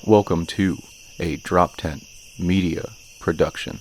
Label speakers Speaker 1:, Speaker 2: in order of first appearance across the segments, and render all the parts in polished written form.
Speaker 1: Welcome to a Drop Tent Media production.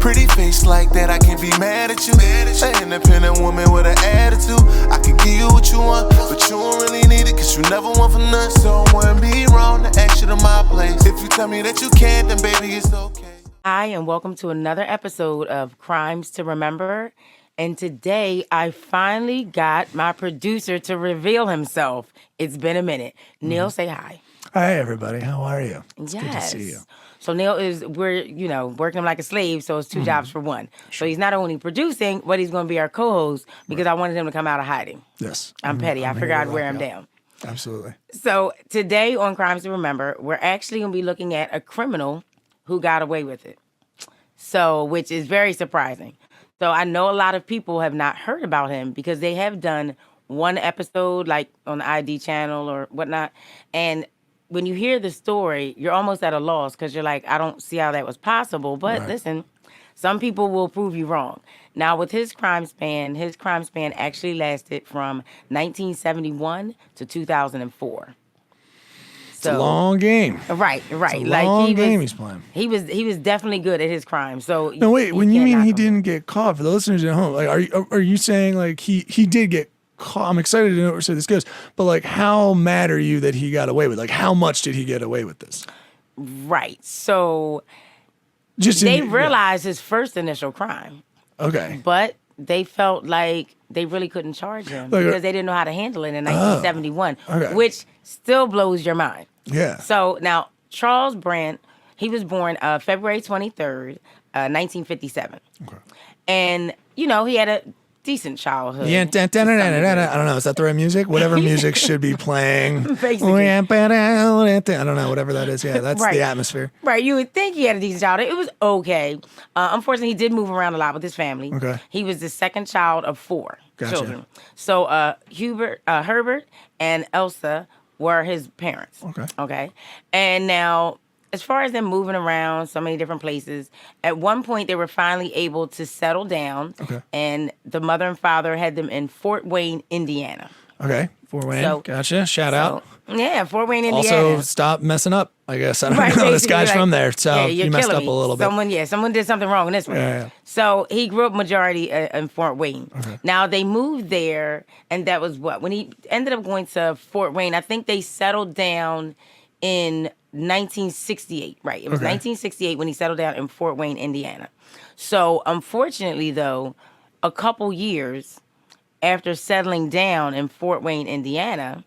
Speaker 2: Pretty face like that, I can't be mad at you. An independent woman with an attitude. I can give you what you want, but you don't really need it, cause you never want for nothing. So it wouldn't be wrong to ask you to my place. If you tell me that you can't, then baby, it's okay.
Speaker 3: Hi, and welcome to another episode of Crimes to Remember. And today, I finally got my producer to reveal himself. It's been a minute. Neil, say hi.
Speaker 4: Hi, everybody. How are you? It's
Speaker 3: Yes.
Speaker 4: good to see you.
Speaker 3: So Neil we're working him like a slave, so it's two jobs for one. So he's not only producing, but he's going to be our co-host because I wanted him to come out of hiding.
Speaker 4: Yes.
Speaker 3: I'm petty. I figured I'd wear him down.
Speaker 4: Absolutely.
Speaker 3: So today on Crimes to Remember, we're actually going to be looking at a criminal who got away with it. So, which is very surprising. So I know a lot of people have not heard about him because they have done one episode like on the ID channel or whatnot. And when you hear the story, you're almost at a loss because you're like, I don't see how that was possible. But listen, some people will prove you wrong. Now, with his crime span actually lasted from 1971 to 2004.
Speaker 4: It's a long game.
Speaker 3: Right.
Speaker 4: It's a long game he's playing.
Speaker 3: He was definitely good at his crime. So
Speaker 4: no, wait. When you mean he didn't get caught, for the listeners at home, like, are you saying like he did get caught? I'm excited to know where this goes. But like, how mad are you that he got away with? Like, how much did he get away with this?
Speaker 3: Right. So they realized his first initial crime.
Speaker 4: Okay.
Speaker 3: But they felt like they really couldn't charge him because they didn't know how to handle it in 1971, which still blows your mind.
Speaker 4: Yeah.
Speaker 3: So now, Charles Brandt, he was born February 23rd, 1957. Okay. And, he had a decent childhood.
Speaker 4: Yeah, I don't know. Is that the right music? Whatever music should be playing.
Speaker 3: Basically.
Speaker 4: I don't know. Whatever that is. Yeah, that's the atmosphere.
Speaker 3: Right. You would think he had a decent childhood. It was okay. Unfortunately, he did move around a lot with his family. Okay. He was the second child of four children. So Herbert and Elsa were his parents. Okay. Okay. And now, as far as them moving around so many different places, at one point they were finally able to settle down. Okay. And the mother and father had them in Fort Wayne, Indiana.
Speaker 4: Okay. Fort Wayne. Gotcha. Shout out.
Speaker 3: Yeah, Fort Wayne, Indiana.
Speaker 4: Also, stop messing up, I guess. I don't know. This guy's from there, so you messed up a little bit.
Speaker 3: Someone did something wrong in this one. Yeah. So he grew up majority in Fort Wayne. Okay. Now, they moved there, and that was when he ended up going to Fort Wayne, I think they settled down in 1968, right? It was 1968 when he settled down in Fort Wayne, Indiana. So, unfortunately, though, a couple years after settling down in Fort Wayne, Indiana,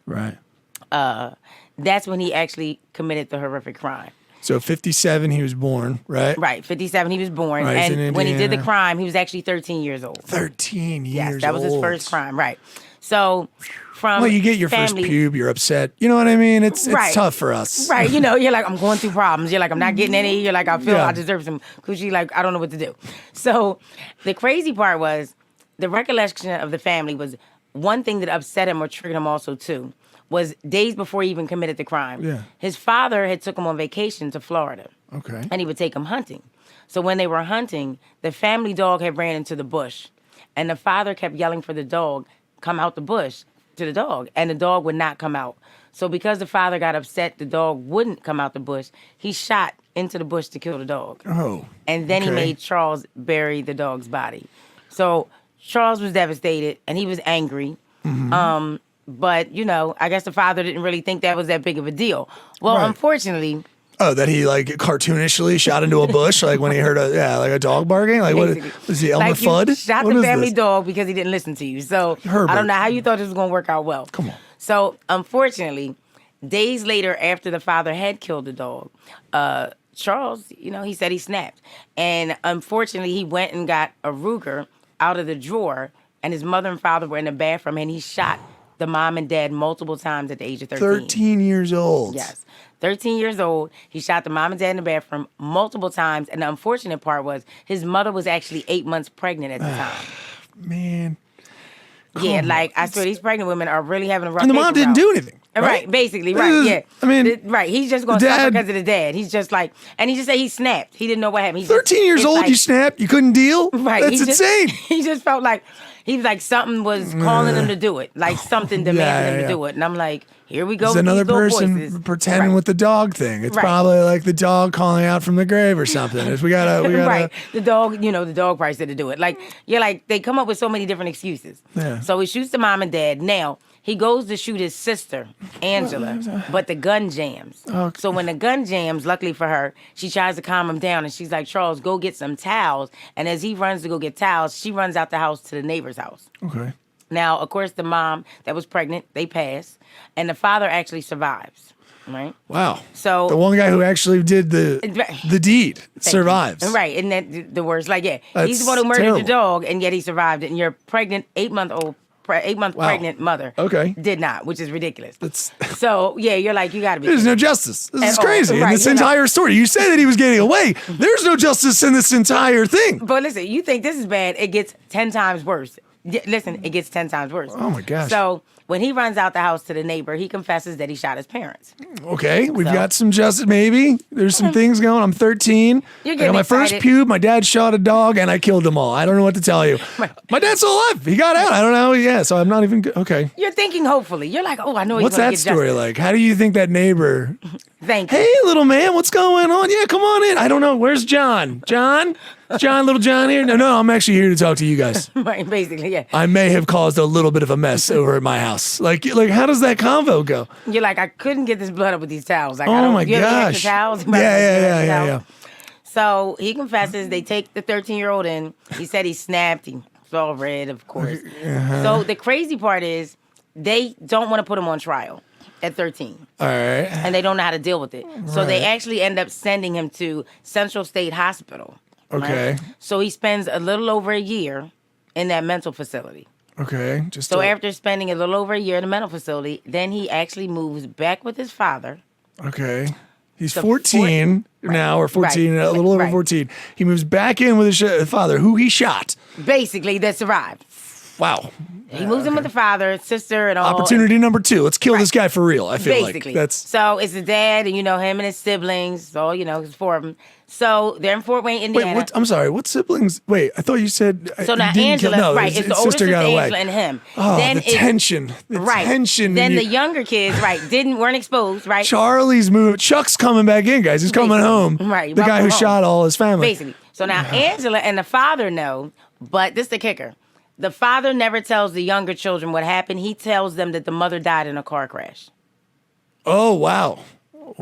Speaker 3: that's when he actually committed the horrific crime.
Speaker 4: So 57, he was born, right?
Speaker 3: Right, 57, he was born. Right, and when he did the crime, he was actually 13 years old.
Speaker 4: 13 years old.
Speaker 3: Yes, that was his first crime, right. So from
Speaker 4: you get your
Speaker 3: family,
Speaker 4: first pube, you're upset. You know what I mean? It's tough for us.
Speaker 3: Right, you're like, I'm going through problems. You're like, I'm not getting any. You're like, I feel I deserve some coochie. Like, I don't know what to do. So the crazy part was, the recollection of the family was one thing that upset him or triggered him also too, was days before he even committed the crime. Yeah. His father had took him on vacation to Florida. Okay. And he would take him hunting. So when they were hunting, the family dog had ran into the bush. And the father kept yelling for the dog, come out the bush to the dog. And the dog would not come out. So because the father got upset, the dog wouldn't come out the bush, he shot into the bush to kill the dog. Oh. And then he made Charles bury the dog's body. So Charles was devastated, and he was angry. Mm-hmm. But, I guess the father didn't really think that was that big of a deal. Well, unfortunately...
Speaker 4: Oh, that he, like, cartoonishly shot into a bush, like, when he heard a dog barking? Like,
Speaker 3: basically.
Speaker 4: What was he, Elmer Fudd?
Speaker 3: You shot the family dog because he didn't listen to you. So,
Speaker 4: Herbert.
Speaker 3: I don't know how you thought this was going to work out well.
Speaker 4: Come on.
Speaker 3: So, unfortunately, days later after the father had killed the dog, Charles, he said he snapped. And, unfortunately, he went and got a Ruger out of the drawer, and his mother and father were in the bathroom, and he shot the mom and dad multiple times at the age of 13.
Speaker 4: 13 years old.
Speaker 3: Yes. 13 years old. He shot the mom and dad in the bathroom multiple times, and the unfortunate part was his mother was actually 8 months pregnant at the time.
Speaker 4: Man.
Speaker 3: Yeah, I swear, these pregnant women are really having a rough
Speaker 4: And the mom didn't do anything.
Speaker 3: Right, basically, right, yeah.
Speaker 4: I mean,
Speaker 3: right. He's just going to suffer because of the dad. He's just like, and he just said he snapped. He didn't know what happened. He
Speaker 4: 13 years old, you snapped, you couldn't deal?
Speaker 3: Right.
Speaker 4: That's insane.
Speaker 3: He just felt like, he was like, something was calling him to do it. Like something demanded him to do it. And I'm like, here we go.
Speaker 4: It's
Speaker 3: with
Speaker 4: another
Speaker 3: these little
Speaker 4: person
Speaker 3: voices.
Speaker 4: pretending with the dog thing. It's probably like the dog calling out from the grave or something. We gotta
Speaker 3: right. The dog, the dog probably said to do it. Like, they come up with so many different excuses.
Speaker 4: Yeah.
Speaker 3: So he shoots the mom and dad. Now, he goes to shoot his sister, Angela, but the gun jams.
Speaker 4: Okay.
Speaker 3: So when the gun jams, luckily for her, she tries to calm him down, and she's like, Charles, go get some towels. And as he runs to go get towels, she runs out the house to the neighbor's house.
Speaker 4: Okay.
Speaker 3: Now, of course, the mom that was pregnant, they pass, and the father actually survives, right?
Speaker 4: Wow.
Speaker 3: So
Speaker 4: the one guy who actually did the deed survives.
Speaker 3: Right, isn't that the worst? Like, he's the one who murdered the dog, and yet he survived it. And your pregnant, 8-month pregnant mother did not, which is ridiculous. So, you're like, you got to be.
Speaker 4: There's no justice. This is crazy.
Speaker 3: Right,
Speaker 4: in this entire story. You say that he was getting away. There's no justice in this entire thing.
Speaker 3: But listen, you think this is bad, it gets 10 times worse. Listen, it gets 10 times worse.
Speaker 4: Oh, my gosh.
Speaker 3: So when he runs out the house to the neighbor, he confesses that he shot his parents.
Speaker 4: Okay, we've got some justice, maybe. There's some things going. I'm 13.
Speaker 3: You're
Speaker 4: I got
Speaker 3: getting
Speaker 4: my
Speaker 3: excited.
Speaker 4: first pube. My dad shot a dog, and I killed them all. I don't know what to tell you. My dad's still alive. He got out. I don't know. Yeah, so I'm not even... Okay.
Speaker 3: You're thinking hopefully. You're like, oh, I know he's
Speaker 4: What's
Speaker 3: gonna
Speaker 4: that
Speaker 3: get
Speaker 4: story
Speaker 3: justice.
Speaker 4: like? How do you think that neighbor...
Speaker 3: Thank you.
Speaker 4: Hey, little man, what's going on? Yeah, come on in. I don't know. Where's John? John, little John here? No, I'm actually here to talk to you guys.
Speaker 3: Right, basically, yeah.
Speaker 4: I may have caused a little bit of a mess over at my house. Like how does that convo go?
Speaker 3: You're like, I couldn't get this blood up with these towels. Like,
Speaker 4: Oh my
Speaker 3: you have any
Speaker 4: gosh.
Speaker 3: extra towels?
Speaker 4: Yeah.
Speaker 3: So he confesses. They take the 13-year-old in. He said he snapped. He was all red, of course. So the crazy part is they don't want to put him on trial at 13.
Speaker 4: All right.
Speaker 3: And they don't know how to deal with it. So they actually end up sending him to Central State Hospital.
Speaker 4: Okay.
Speaker 3: Right? So he spends a little over a year in that mental facility.
Speaker 4: Okay.
Speaker 3: So after spending a little over a year in the mental facility, then he actually moves back with his father.
Speaker 4: Okay. He's 14 now, or 14, a little over 14. He moves back in with his father, who he shot.
Speaker 3: Basically, that survived.
Speaker 4: Wow.
Speaker 3: He moves in with the father, sister, and all.
Speaker 4: Opportunity number 2. Let's kill this guy for real. I feel
Speaker 3: Basically.
Speaker 4: like that's...
Speaker 3: So it's the dad, and him and his siblings. So it's 4 of them. So they're in Fort Wayne, Indiana.
Speaker 4: Wait, I'm sorry. What siblings? Wait, I thought you said...
Speaker 3: So now Angela, it's the older sister Angela and him.
Speaker 4: Oh,
Speaker 3: then
Speaker 4: the tension. The tension.
Speaker 3: Then the younger kids, weren't exposed, right?
Speaker 4: Charlie's moving. Chuck's coming back in, guys. He's coming home.
Speaker 3: Right.
Speaker 4: The guy who shot all his family.
Speaker 3: Basically. So now Angela and the father know, but this is the kicker. The father never tells the younger children what happened. He tells them that the mother died in a car crash.
Speaker 4: Oh, wow.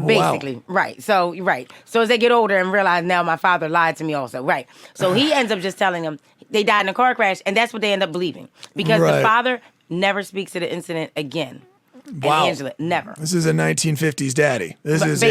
Speaker 3: Basically, right. So as they get older and realize now my father lied to me also, right. So he ends up just telling them they died in a car crash, and that's what they end up believing. Because the father never speaks to the incident again.
Speaker 4: Wow.
Speaker 3: And Angela, never.
Speaker 4: This is a 1950s daddy. This is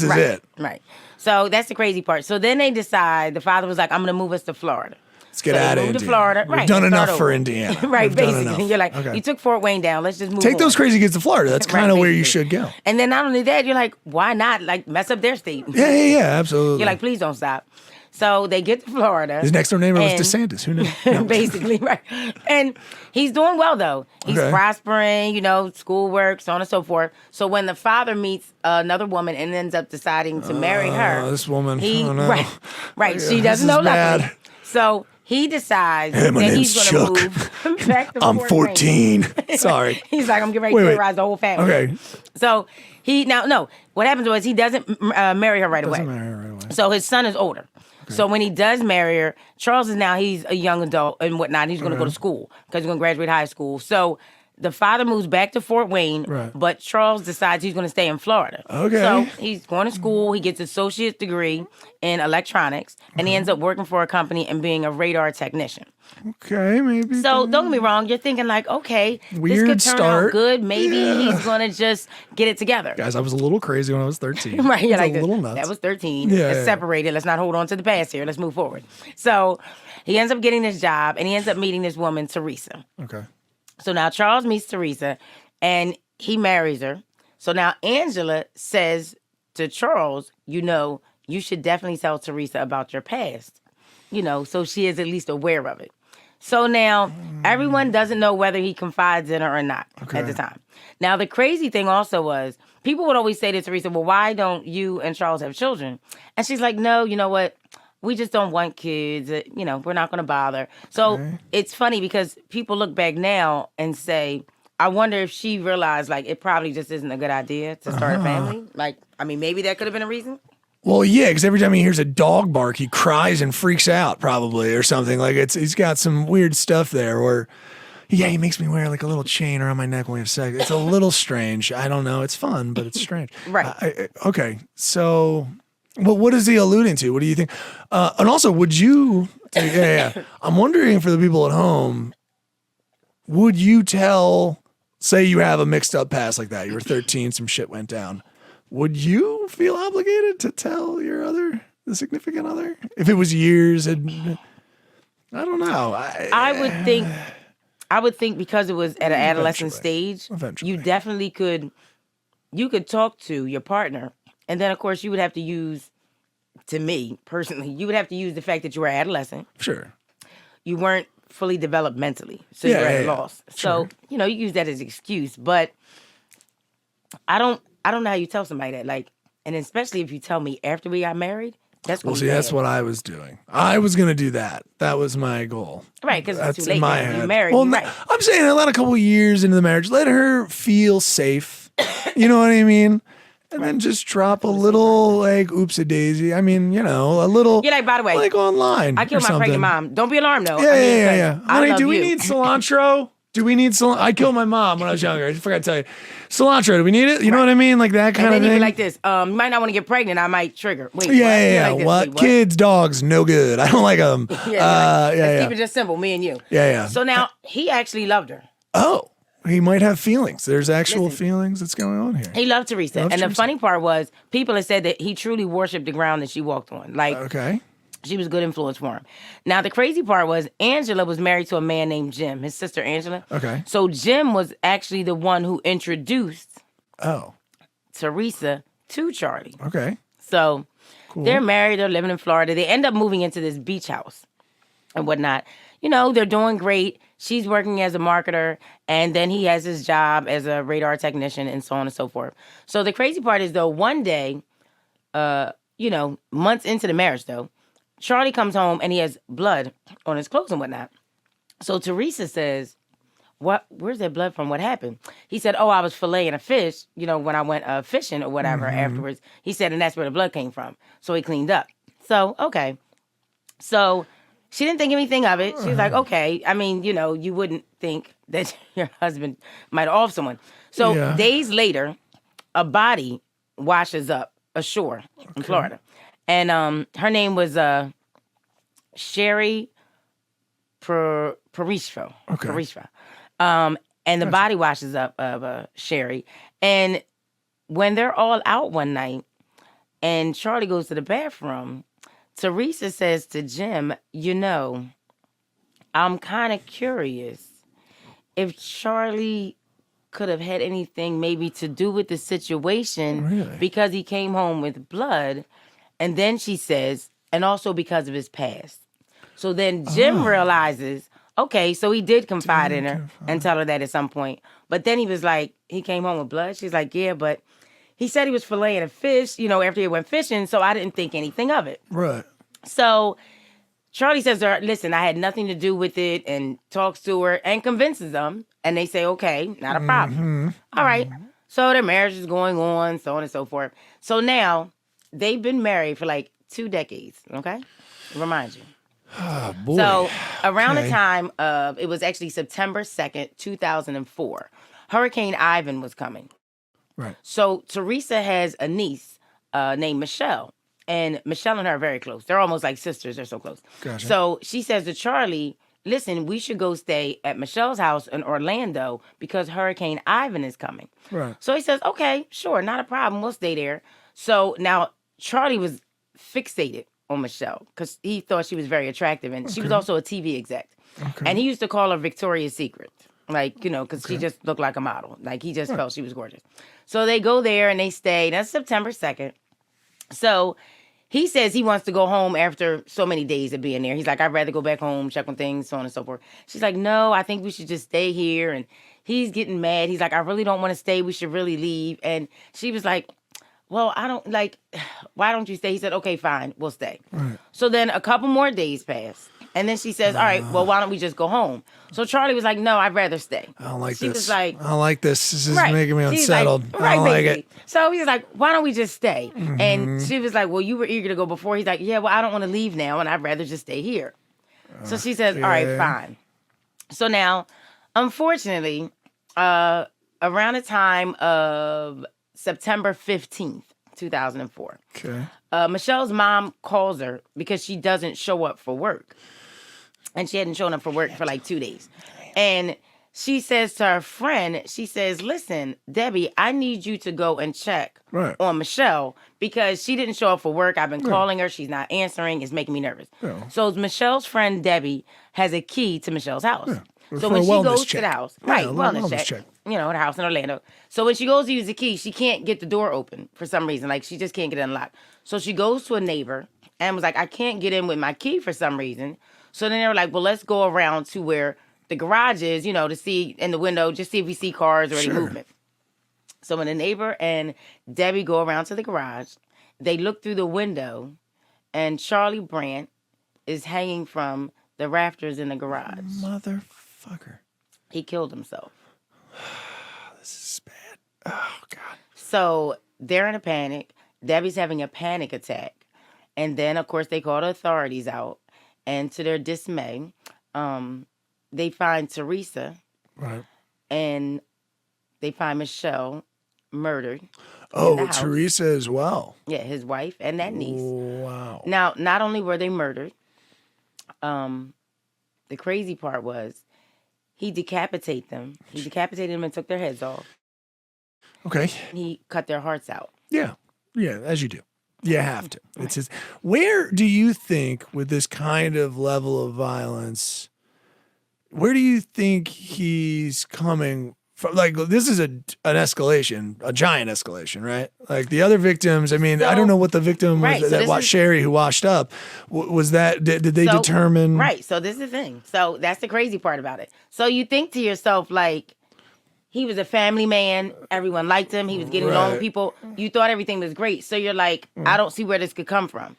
Speaker 3: right,
Speaker 4: it.
Speaker 3: Right. So that's the crazy part. So then they decide, the father was like, I'm going to move us to Florida.
Speaker 4: Let's get out of Indiana.
Speaker 3: To Florida.
Speaker 4: We've done enough for Indiana.
Speaker 3: Right,
Speaker 4: We've done
Speaker 3: basically.
Speaker 4: enough.
Speaker 3: You're like,
Speaker 4: Okay.
Speaker 3: you took Fort Wayne down. Let's just move
Speaker 4: Take
Speaker 3: on.
Speaker 4: those crazy kids to Florida. That's kind of where you should go.
Speaker 3: And then not only that, you're like, why not? Like, mess up their state.
Speaker 4: Yeah, absolutely.
Speaker 3: You're like, please don't stop. So they get to Florida.
Speaker 4: His next door neighbor was DeSantis. Who knew? No.
Speaker 3: Basically, right. And he's doing well, though. He's prospering, schoolwork, so on and so forth. So when the father meets another woman and ends up deciding to marry her.
Speaker 4: This woman. Oh, no.
Speaker 3: Right.
Speaker 4: Yeah,
Speaker 3: She doesn't know
Speaker 4: bad.
Speaker 3: nothing. So he decides
Speaker 4: Hey, my
Speaker 3: that
Speaker 4: name's
Speaker 3: he's going to
Speaker 4: Chuck.
Speaker 3: move back to
Speaker 4: I'm
Speaker 3: Fort
Speaker 4: 14.
Speaker 3: Wayne.
Speaker 4: Sorry.
Speaker 3: He's like, I'm getting ready to terrorize the whole family.
Speaker 4: Okay.
Speaker 3: So what happens was he doesn't marry her right away. So his son is older. Okay. So when he does marry her, Charles he's a young adult and whatnot. He's going to go to school because he's going to graduate high school. So the father moves back to Fort Wayne, but Charles decides he's going to stay in Florida.
Speaker 4: Okay.
Speaker 3: So he's going to school. He gets an associate's degree in electronics, and he ends up working for a company and being a radar technician.
Speaker 4: Okay, maybe.
Speaker 3: So don't get me wrong. You're thinking like, okay,
Speaker 4: weird
Speaker 3: this could turn out good. Maybe he's going to just get it together.
Speaker 4: Guys, I was a little crazy when I was 13.
Speaker 3: Right, you're like,
Speaker 4: a little nuts.
Speaker 3: That was 13.
Speaker 4: Yeah,
Speaker 3: Let's separate it. Let's not hold on to the past here. Let's move forward. So he ends up getting this job, and he ends up meeting this woman, Teresa.
Speaker 4: Okay.
Speaker 3: So now Charles meets Teresa, and he marries her. So now Angela says to Charles, you should definitely tell Teresa about your past. So she is at least aware of it. So now everyone doesn't know whether he confides in her or not at the time. Now the crazy thing also was people would always say to Teresa, well, why don't you and Charles have children? And she's like, no, you know what? We just don't want kids. You know, we're not going to bother. So it's funny because people look back now and say, I wonder if she realized, like, it probably just isn't a good idea to start a family. Like, I mean, maybe that could have been a reason.
Speaker 4: Well, yeah, because every time he hears a dog bark, he cries and freaks out, probably, or something. Like, he's got some weird stuff there where, yeah, he makes me wear, like, a little chain around my neck when we have sex. It's a little strange. I don't know. It's fun, but it's strange.
Speaker 3: Right.
Speaker 4: Okay, so... Well, what is he alluding to? What do you think? And also, would you... Yeah. I'm wondering for the people at home, would you tell... Say you have a mixed up past like that. You were 13, some shit went down. Would you feel obligated to tell the significant other? If it was years and... I don't know.
Speaker 3: I would think because it was at an adolescent stage,
Speaker 4: Eventually.
Speaker 3: you definitely could... You could talk to your partner. And then, of course, you would have to use, to me, personally, you would have to use the fact that you were adolescent.
Speaker 4: Sure.
Speaker 3: You weren't fully developed mentally. So you were at a loss. So, you know, you use that as an excuse. But I don't know how you tell somebody that. Like, and especially if you tell me after we got married, that's going to be
Speaker 4: that's what I was doing. I was going to do that. That was my goal.
Speaker 3: Right, because it's too
Speaker 4: That's
Speaker 3: late
Speaker 4: in my
Speaker 3: now.
Speaker 4: head.
Speaker 3: You're married.
Speaker 4: Well,
Speaker 3: You're right.
Speaker 4: I'm saying let a couple of years into the marriage. Let her feel safe. You know what I mean? And then just drop a little, like, oops-a-daisy. I mean, you know, a little,
Speaker 3: You're like, by the way,
Speaker 4: like, online
Speaker 3: I killed my pregnant mom. Don't be alarmed, though.
Speaker 4: Yeah.
Speaker 3: I
Speaker 4: Honey,
Speaker 3: love
Speaker 4: do we
Speaker 3: you.
Speaker 4: need cilantro? Do we need cilantro? I killed my mom when I was younger. I forgot to tell you. Cilantro, do we need it? You know what I mean? Like that kind
Speaker 3: And
Speaker 4: of
Speaker 3: then
Speaker 4: thing.
Speaker 3: you be like this. You might not want to get pregnant. I might trigger. Wait,
Speaker 4: Yeah.
Speaker 3: Like this.
Speaker 4: What?
Speaker 3: Wait,
Speaker 4: Kids, dogs, no good. I don't like them.
Speaker 3: Let's keep it just simple, me and you.
Speaker 4: Yeah.
Speaker 3: So now, he actually loved her.
Speaker 4: Oh, he might have feelings. There's actual feelings that's going on here.
Speaker 3: He loved Teresa. And the funny part was, people have said that he truly worshipped the ground that she walked on. Like,
Speaker 4: Okay.
Speaker 3: she was a good influence for him. Now, the crazy part was, Angela was married to a man named Jim, his sister Angela.
Speaker 4: Okay.
Speaker 3: So Jim was actually the one who introduced
Speaker 4: Oh,
Speaker 3: Teresa to Charlie.
Speaker 4: okay.
Speaker 3: So they're married, they're living in Florida. They end up moving into this beach house and whatnot. You know, they're doing great. She's working as a marketer, and then he has his job as a radar technician and so on and so forth. So the crazy part is, though, one day, you know, months into the marriage, though, Charlie comes home and he has blood on his clothes and whatnot. So Teresa says, where's that blood from? What happened? He said, I was filleting a fish, you know, when I went fishing or whatever afterwards. He said, and that's where the blood came from. So he cleaned up. So, okay. So she didn't think anything of it. She was like, okay. I mean, you know, you wouldn't think that your husband might off someone. So days later, a body washes up ashore in Florida. And her name was Shari Parishra.
Speaker 4: Okay.
Speaker 3: Parishra. And the body washes up of Shari. And when they're all out one night and Charlie goes to the bathroom, Teresa says to Jim, you know, I'm kind of curious if Charlie could have had anything maybe to do with the situation because he came home with blood. And then she says, and also because of his past. So then Jim realizes, okay, so he did confide in her and tell her that at some point. But then he was like, he came home with blood. She's like, yeah, but he said he was filleting a fish, you know, after he went fishing. So I didn't think anything of it.
Speaker 4: Right.
Speaker 3: So Charlie says to her, listen, I had nothing to do with it, and talks to her and convinces them. And they say, okay, not a problem. All right. So their marriage is going on, so on and so forth. So now they've been married for like 2 decades, okay? Remind you.
Speaker 4: Oh, boy.
Speaker 3: So around the time of, it was actually September 2nd, 2004, Hurricane Ivan was coming.
Speaker 4: Right.
Speaker 3: So Teresa has a niece named Michelle. And Michelle and her are very close. They're almost like sisters. They're so close.
Speaker 4: Gotcha.
Speaker 3: So she says to Charlie, listen, we should go stay at Michelle's house in Orlando because Hurricane Ivan is coming.
Speaker 4: Right.
Speaker 3: So he says, okay, sure, not a problem. We'll stay there. So now Charlie was fixated on Michelle because he thought she was very attractive. And she was also a TV exec. Okay. And he used to call her Victoria's Secret. Like, you know, because she just looked like a model. Like, he just felt she was gorgeous. So they go there and they stay. That's September 2nd. So he says he wants to go home after so many days of being there. He's like, I'd rather go back home, check on things, so on and so forth. She's like, no, I think we should just stay here. And he's getting mad. He's like, I really don't want to stay. We should really leave. And she was like, well, I don't like, why don't you stay? He said, okay, fine, we'll stay.
Speaker 4: Right.
Speaker 3: So then a couple more days pass. And then she says, all right, well, why don't we just go home? So Charlie was like, no, I'd rather stay.
Speaker 4: I don't like
Speaker 3: she
Speaker 4: this.
Speaker 3: Was like,
Speaker 4: I don't like this. This is
Speaker 3: right.
Speaker 4: making me
Speaker 3: She's
Speaker 4: unsettled.
Speaker 3: Like,
Speaker 4: I don't like it.
Speaker 3: So he was like, why don't we just stay? And she was like, well, you were eager to go before. He's like, yeah, well, I don't want to leave now, and I'd rather just stay here. So she says, all right, fine. So now, unfortunately, around the time of September 15th, 2004,
Speaker 4: okay.
Speaker 3: Michelle's mom calls her because she doesn't show up for work. And she hadn't shown up for work for like 2 days. And she says to her friend, she says, listen, Debbie, I need you to go and check on Michelle because she didn't show up for work. I've been calling her. She's not answering. It's making me nervous. Yeah. So Michelle's friend, Debbie, has a key to Michelle's house. Yeah. So when she goes to the house, wellness check. You know, her house in Orlando. So when she goes to use the key, she can't get the door open for some reason. Like, she just can't get it unlocked. So she goes to a neighbor and was like, I can't get in with my key for some reason. So then they were like, well, let's go around to where the garage is, you know, to see in the window, just see if we see cars or any movement. So when the neighbor and Debbie go around to the garage, they look through the window and Charlie Brandt is hanging from the rafters in the garage.
Speaker 4: Motherfucker.
Speaker 3: He killed himself.
Speaker 4: This is bad. Oh, God.
Speaker 3: So they're in a panic. Debbie's having a panic attack. And then, of course, they call the authorities out. And to their dismay, they find Teresa.
Speaker 4: Right.
Speaker 3: And they find Michelle murdered.
Speaker 4: Oh, Teresa as well.
Speaker 3: Yeah, his wife and that niece.
Speaker 4: Wow.
Speaker 3: Now, not only were they murdered, the crazy part was he decapitated them. He decapitated them and took their heads off.
Speaker 4: Okay.
Speaker 3: He cut their hearts out.
Speaker 4: Yeah. Yeah, as you do. You have to. It's just, where do you think, with this kind of level of violence, where do you think he's coming from? Like, this is an escalation, a giant escalation, right? Like the other victims, I mean, I don't know what the victim was, Shari, who washed up, was that, did they determine?
Speaker 3: Right, so this is the thing. So that's the crazy part about it. So you think to yourself, like, he was a family man. Everyone liked him. He was getting along with people. You thought everything was great. So you're like, I don't see where this could come from.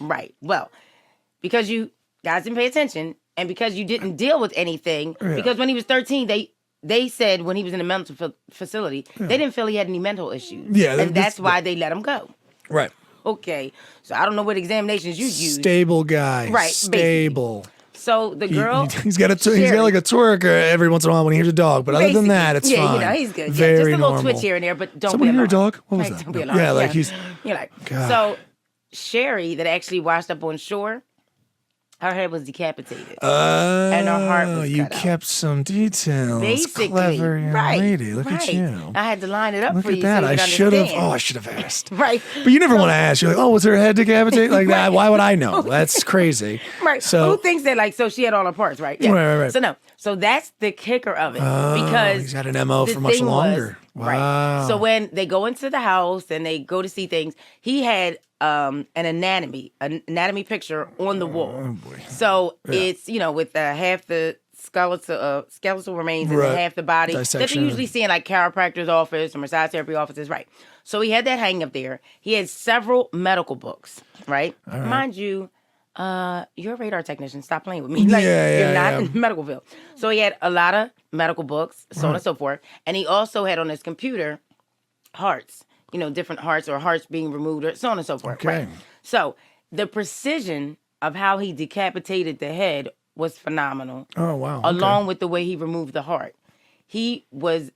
Speaker 3: Right. Well, because you guys didn't pay attention and because you didn't deal with anything, because when he was 13, they said when he was in a mental facility, they didn't feel he had any mental issues. Yeah. And that's why they let him go.
Speaker 4: Right.
Speaker 3: Okay. So I don't know what examinations you use.
Speaker 4: Stable guy.
Speaker 3: Right.
Speaker 4: Stable.
Speaker 3: Basically. So the girl,
Speaker 4: he's got like a twerk every once in a while when he hears a dog, but other than that, it's fine.
Speaker 3: Yeah, you know, he's good.
Speaker 4: Very
Speaker 3: just a little
Speaker 4: normal.
Speaker 3: twitch here and there, but don't
Speaker 4: Someone
Speaker 3: be alarmed.
Speaker 4: hear a dog? What was that?
Speaker 3: Don't be alarmed.
Speaker 4: Yeah, like he's.
Speaker 3: You're like,
Speaker 4: God.
Speaker 3: So Shari, that actually washed up on shore, her head was decapitated.
Speaker 4: And
Speaker 3: her heart was
Speaker 4: you
Speaker 3: cut out.
Speaker 4: kept some details.
Speaker 3: Basically,
Speaker 4: Clever young lady. Look at you.
Speaker 3: I had to line it up
Speaker 4: Look
Speaker 3: for
Speaker 4: at
Speaker 3: you.
Speaker 4: that.
Speaker 3: So
Speaker 4: I should have. Oh, I should have asked.
Speaker 3: Right.
Speaker 4: But you never want to ask. You're like, oh, was her head decapitated like that? Why would I know? That's crazy.
Speaker 3: Right.
Speaker 4: So
Speaker 3: who thinks that? Like, so she had all her parts, right? Yeah.
Speaker 4: Right.
Speaker 3: So no. So that's the kicker of it, because
Speaker 4: he's had an MO for much longer. Wow.
Speaker 3: Right. So when they go into the house and they go to see things, he had an anatomy picture on the wall. Oh boy. So it's, you know, with half the skeletal remains and half the body
Speaker 4: Dissection.
Speaker 3: that you usually see in like chiropractor's office or massage therapy offices, right? So he had that hanging up there. He had several medical books, right? Mind you, you're a radar technician. Stop playing with me. Like, you're not in the medical field. So he had a lot of medical books, so on and so forth. And he also had on his computer hearts, you know, different hearts or hearts being removed or so on and so forth.
Speaker 4: Okay.
Speaker 3: Right. So the precision of how he decapitated the head was phenomenal.
Speaker 4: Oh, wow. Okay.
Speaker 3: Along with the way he removed the heart. He was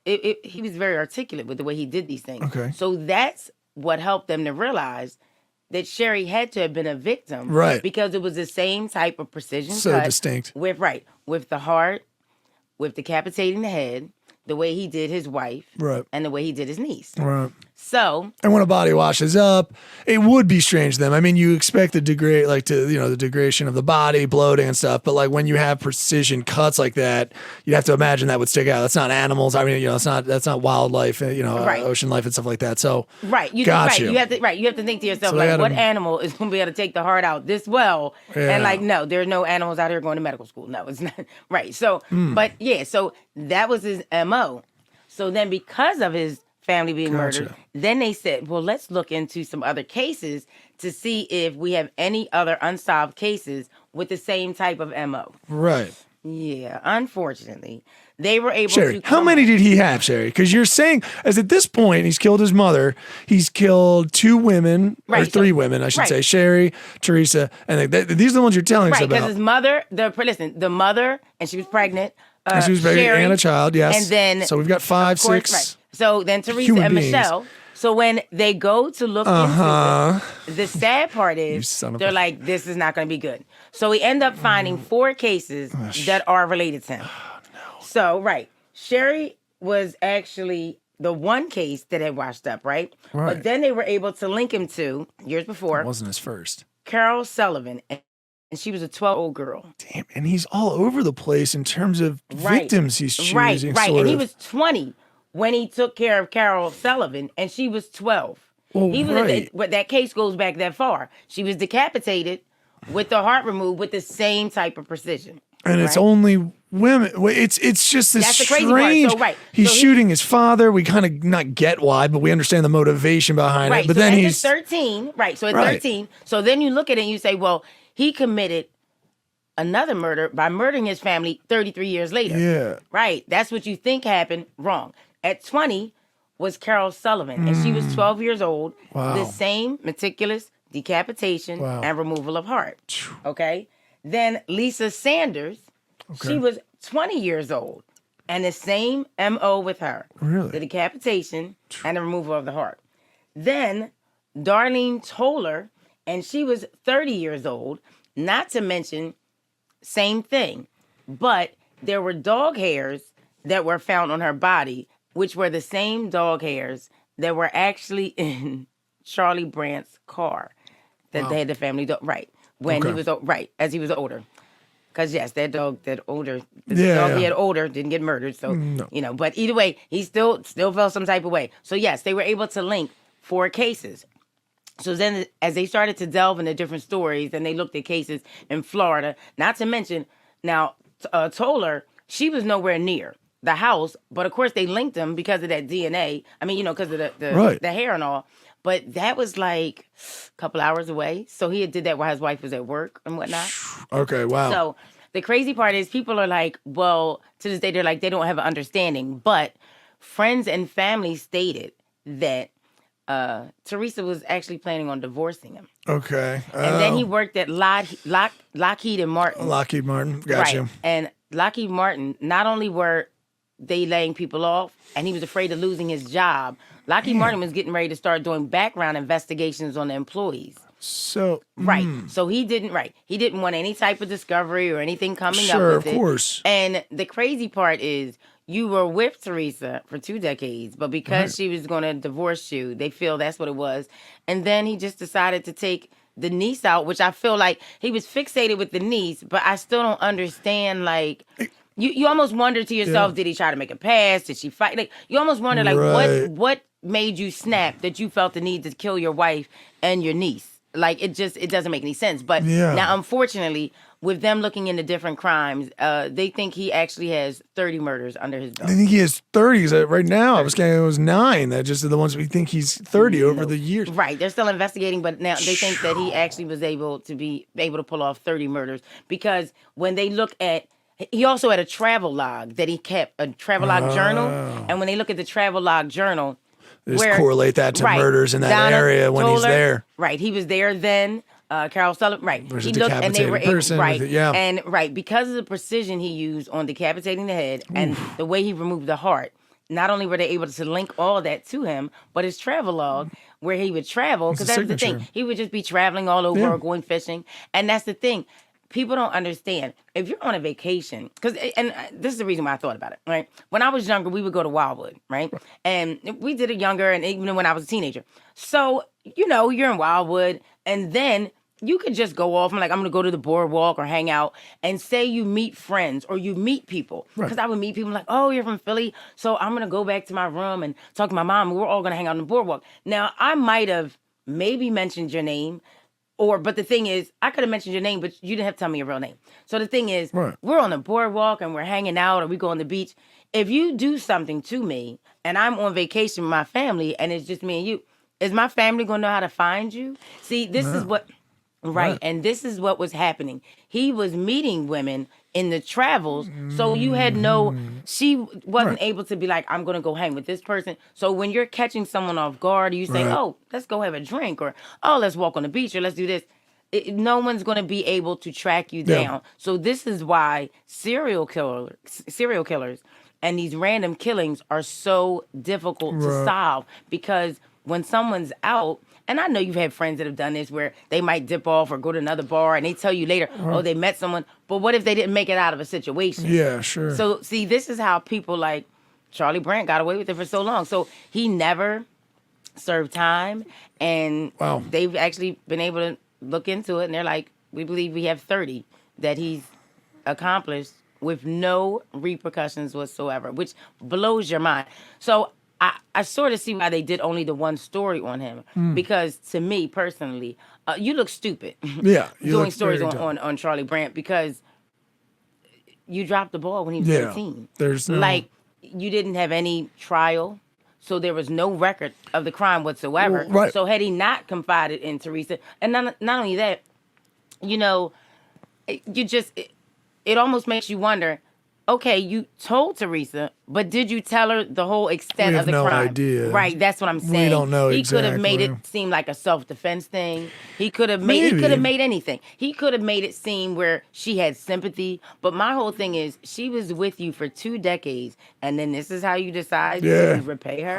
Speaker 3: very articulate with the way he did these things.
Speaker 4: Okay.
Speaker 3: So that's what helped them to realize that Shari had to have been a victim.
Speaker 4: Right.
Speaker 3: Because it was the same type of precision
Speaker 4: so
Speaker 3: cut
Speaker 4: distinct.
Speaker 3: with the heart, with decapitating the head, the way he did his wife,
Speaker 4: right,
Speaker 3: and the way he did his niece.
Speaker 4: Right.
Speaker 3: So,
Speaker 4: And when a body washes up, it would be strange to them. I mean, you expect the the degradation of the body, bloating and stuff, but like when you have precision cuts like that, you'd have to imagine that would stick out. That's not animals. I mean, that's not wildlife,
Speaker 3: Right.
Speaker 4: ocean life and stuff like that. So,
Speaker 3: you
Speaker 4: got
Speaker 3: you have to think to yourself,
Speaker 4: So they
Speaker 3: like, what
Speaker 4: gotta-
Speaker 3: animal is going to be able to take the heart out this well?
Speaker 4: Yeah.
Speaker 3: And like, no, there are no animals out here going to medical school. No, it's not. Right. So, but yeah, so that was his MO. So then because of his family being murdered, then they said, well, let's look into some other cases to see if we have any other unsolved cases with the same type of MO.
Speaker 4: right.
Speaker 3: Yeah, unfortunately, they were able
Speaker 4: Shari,
Speaker 3: to.
Speaker 4: how many did he have, Shari? Because you're saying, as at this point, he's killed his mother. He's killed 2 women, or
Speaker 3: Right,
Speaker 4: 3
Speaker 3: so-
Speaker 4: women, I should
Speaker 3: right.
Speaker 4: say. Shari, Teresa, and these are the ones you're telling us
Speaker 3: Right, because
Speaker 4: about.
Speaker 3: his mother, the mother, and she was pregnant.
Speaker 4: And she was pregnant
Speaker 3: Shari,
Speaker 4: and a child, yes.
Speaker 3: And then,
Speaker 4: so we've got 5,
Speaker 3: of course,
Speaker 4: 6.
Speaker 3: right. So then Teresa
Speaker 4: human
Speaker 3: and
Speaker 4: beings.
Speaker 3: Michelle. So when they go to look into it, the sad part is
Speaker 4: son of
Speaker 3: they're
Speaker 4: a-
Speaker 3: like, this is not going to be good. So we end up finding 4 cases that are related to him. So, right. Shari was actually the one case that had washed up, right?
Speaker 4: Right.
Speaker 3: But then they were able to link him to, years before,
Speaker 4: It wasn't his first.
Speaker 3: Carol Sullivan. And she was a 12-year-old girl.
Speaker 4: Damn, and he's all over the place in terms of victims he's choosing.
Speaker 3: Right.
Speaker 4: sort
Speaker 3: And he
Speaker 4: of.
Speaker 3: was 20 when he took care of Carol Sullivan, and she was 12.
Speaker 4: Well,
Speaker 3: He was
Speaker 4: right.
Speaker 3: but that case goes back that far. She was decapitated with the heart removed with the same type of precision.
Speaker 4: And it's
Speaker 3: right?
Speaker 4: only women. It's just this
Speaker 3: That's the crazy part.
Speaker 4: strange.
Speaker 3: So, right.
Speaker 4: He's
Speaker 3: So he-
Speaker 4: shooting his father. We kind of not get why, but we understand the motivation behind
Speaker 3: Right.
Speaker 4: it. But
Speaker 3: so
Speaker 4: then
Speaker 3: at
Speaker 4: he's
Speaker 3: 13. Right. So at
Speaker 4: Right.
Speaker 3: 13. So then you look at it and you say, well, he committed another murder by murdering his family 33 years later.
Speaker 4: Yeah.
Speaker 3: Right. That's what you think happened. Wrong. At 20 was Carol Sullivan, and she was 12 years old.
Speaker 4: Wow.
Speaker 3: The same meticulous decapitation
Speaker 4: Wow.
Speaker 3: and removal of heart. Okay. Then Lisa Sanders, she was 20 years old, and the same MO with her.
Speaker 4: Really?
Speaker 3: The decapitation and the removal of the heart. Then Darlene Toller, and she was 30 years old, not to mention, same thing, but there were dog hairs that were found on her body, which were the same dog hairs that were actually in Charlie Brandt's car that they had the family dog. Right. When he
Speaker 4: Okay.
Speaker 3: was, as he was older. Because, yes, the dog he had older didn't get murdered. So, but either way, he still felt some type of way. So, yes, they were able to link 4 cases. So then as they started to delve into different stories, and they looked at cases in Florida, not to mention, now, Toller, she was nowhere near the house, but of course they linked them because of that DNA. I mean, because of the hair and all. But that was like a couple hours away. So he did that while his wife was at work and whatnot.
Speaker 4: Okay, wow.
Speaker 3: So the crazy part is people are like, well, to this day, they're like, they don't have an understanding. But friends and family stated that Teresa was actually planning on divorcing him.
Speaker 4: Okay.
Speaker 3: And then he worked at Lockheed and Martin.
Speaker 4: Lockheed Martin. Got
Speaker 3: Right.
Speaker 4: you.
Speaker 3: And Lockheed Martin, not only were they laying people off, and he was afraid of losing his job, Lockheed Martin was getting ready to start doing background investigations on the employees.
Speaker 4: So
Speaker 3: Right. So he didn't want any type of discovery or anything coming up
Speaker 4: Sure,
Speaker 3: with
Speaker 4: of
Speaker 3: it.
Speaker 4: course.
Speaker 3: And the crazy part is you were with Teresa for 2 decades, but because she was going to divorce you, they feel that's what it was. And then he just decided to take the niece out, which I feel like he was fixated with the niece, but I still don't understand, like, you almost wonder to yourself, did he try to make a pass? Did she fight? Like, you almost wonder, like,
Speaker 4: Right.
Speaker 3: what made you snap that you felt the need to kill your wife and your niece? Like, it doesn't make any sense. But now, unfortunately, with them looking into different crimes, they think he actually has 30 murders under his belt.
Speaker 4: I think he has 30s right now. I was counting, it was 9. That just are the ones we think he's 30 over the years.
Speaker 3: Right. They're still investigating, but now they think that he actually was able to pull off 30 murders, because when they look at, he also had a travel log that he kept, a travel log journal. And when they look at the travel log journal,
Speaker 4: Just correlate that to murders in that
Speaker 3: Donna
Speaker 4: area when he's
Speaker 3: Toller,
Speaker 4: there.
Speaker 3: Right. He was there then. Carol Sullivan, right.
Speaker 4: There's a
Speaker 3: He looked and they were
Speaker 4: decapitated person
Speaker 3: right.
Speaker 4: with it, yeah.
Speaker 3: And right, because of the precision he used on decapitating the head and the way he removed the heart, not only were they able to link all that to him, but his travel log where he would travel, because
Speaker 4: It's a
Speaker 3: that's the thing.
Speaker 4: signature.
Speaker 3: He would just be traveling all over or going fishing. And that's the thing. people don't understand. If you're on a vacation, and this is the reason why I thought about it, right? When I was younger, we would go to Wildwood, right? And we did it younger, and even when I was a teenager. So, you're in Wildwood, and then you could just go off and I'm going to go to the boardwalk or hang out, and say you meet friends or you meet people. Because I would meet people like, oh, you're from Philly, so I'm going to go back to my room and talk to my mom, and we're all going to hang out on the boardwalk. Now, I might have maybe mentioned your name, but the thing is, I could have mentioned your name, but you didn't have to tell me your real name. So the thing is, we're on the boardwalk and we're hanging out or we go on the beach. If you do something to me and I'm on vacation with my family and it's just me and you, is my family going to know how to find you? See, this is what... Right. And this is what was happening. He was meeting women in the travels. So you had she wasn't able to be like, I'm going to go hang with this person. So when you're catching someone off guard, you say, oh, let's go have a drink, or, oh, let's walk on the beach, or let's do this. No one's going to be able to track you down. So this is why serial killers and these random killings are so difficult to solve, because when someone's out, and I know you've had friends that have done this where they might dip off or go to another bar and they tell you later, oh, they met someone. But what if they didn't make it out of a situation?
Speaker 4: Yeah, sure.
Speaker 3: So, see, this is how people like Charlie Brandt got away with it for so long. So he never served time. And they've actually been able to look into it. And they're like, we believe we have 30 that he's accomplished with no repercussions whatsoever, which blows your mind. So I sort of see why they did only the one story on him, because to me personally, you look stupid.
Speaker 4: Yeah,
Speaker 3: doing stories on Charlie Brandt, because you dropped the ball when he was 18.
Speaker 4: There's no...
Speaker 3: like, you didn't have any trial, so there was no record of the crime whatsoever.
Speaker 4: Right.
Speaker 3: So had he not confided in Teresa, and not only that, it almost makes you wonder. Okay, you told Teresa, but did you tell her the whole extent of the crime? We have no
Speaker 4: idea.
Speaker 3: Right, that's what I'm saying.
Speaker 4: We don't know
Speaker 3: exactly.
Speaker 4: He
Speaker 3: could have made it seem like a self-defense thing. He could have made anything. He could have made it seem where she had sympathy. But my whole thing is, she was with you for 2 decades, and then this is how you decide to repay her?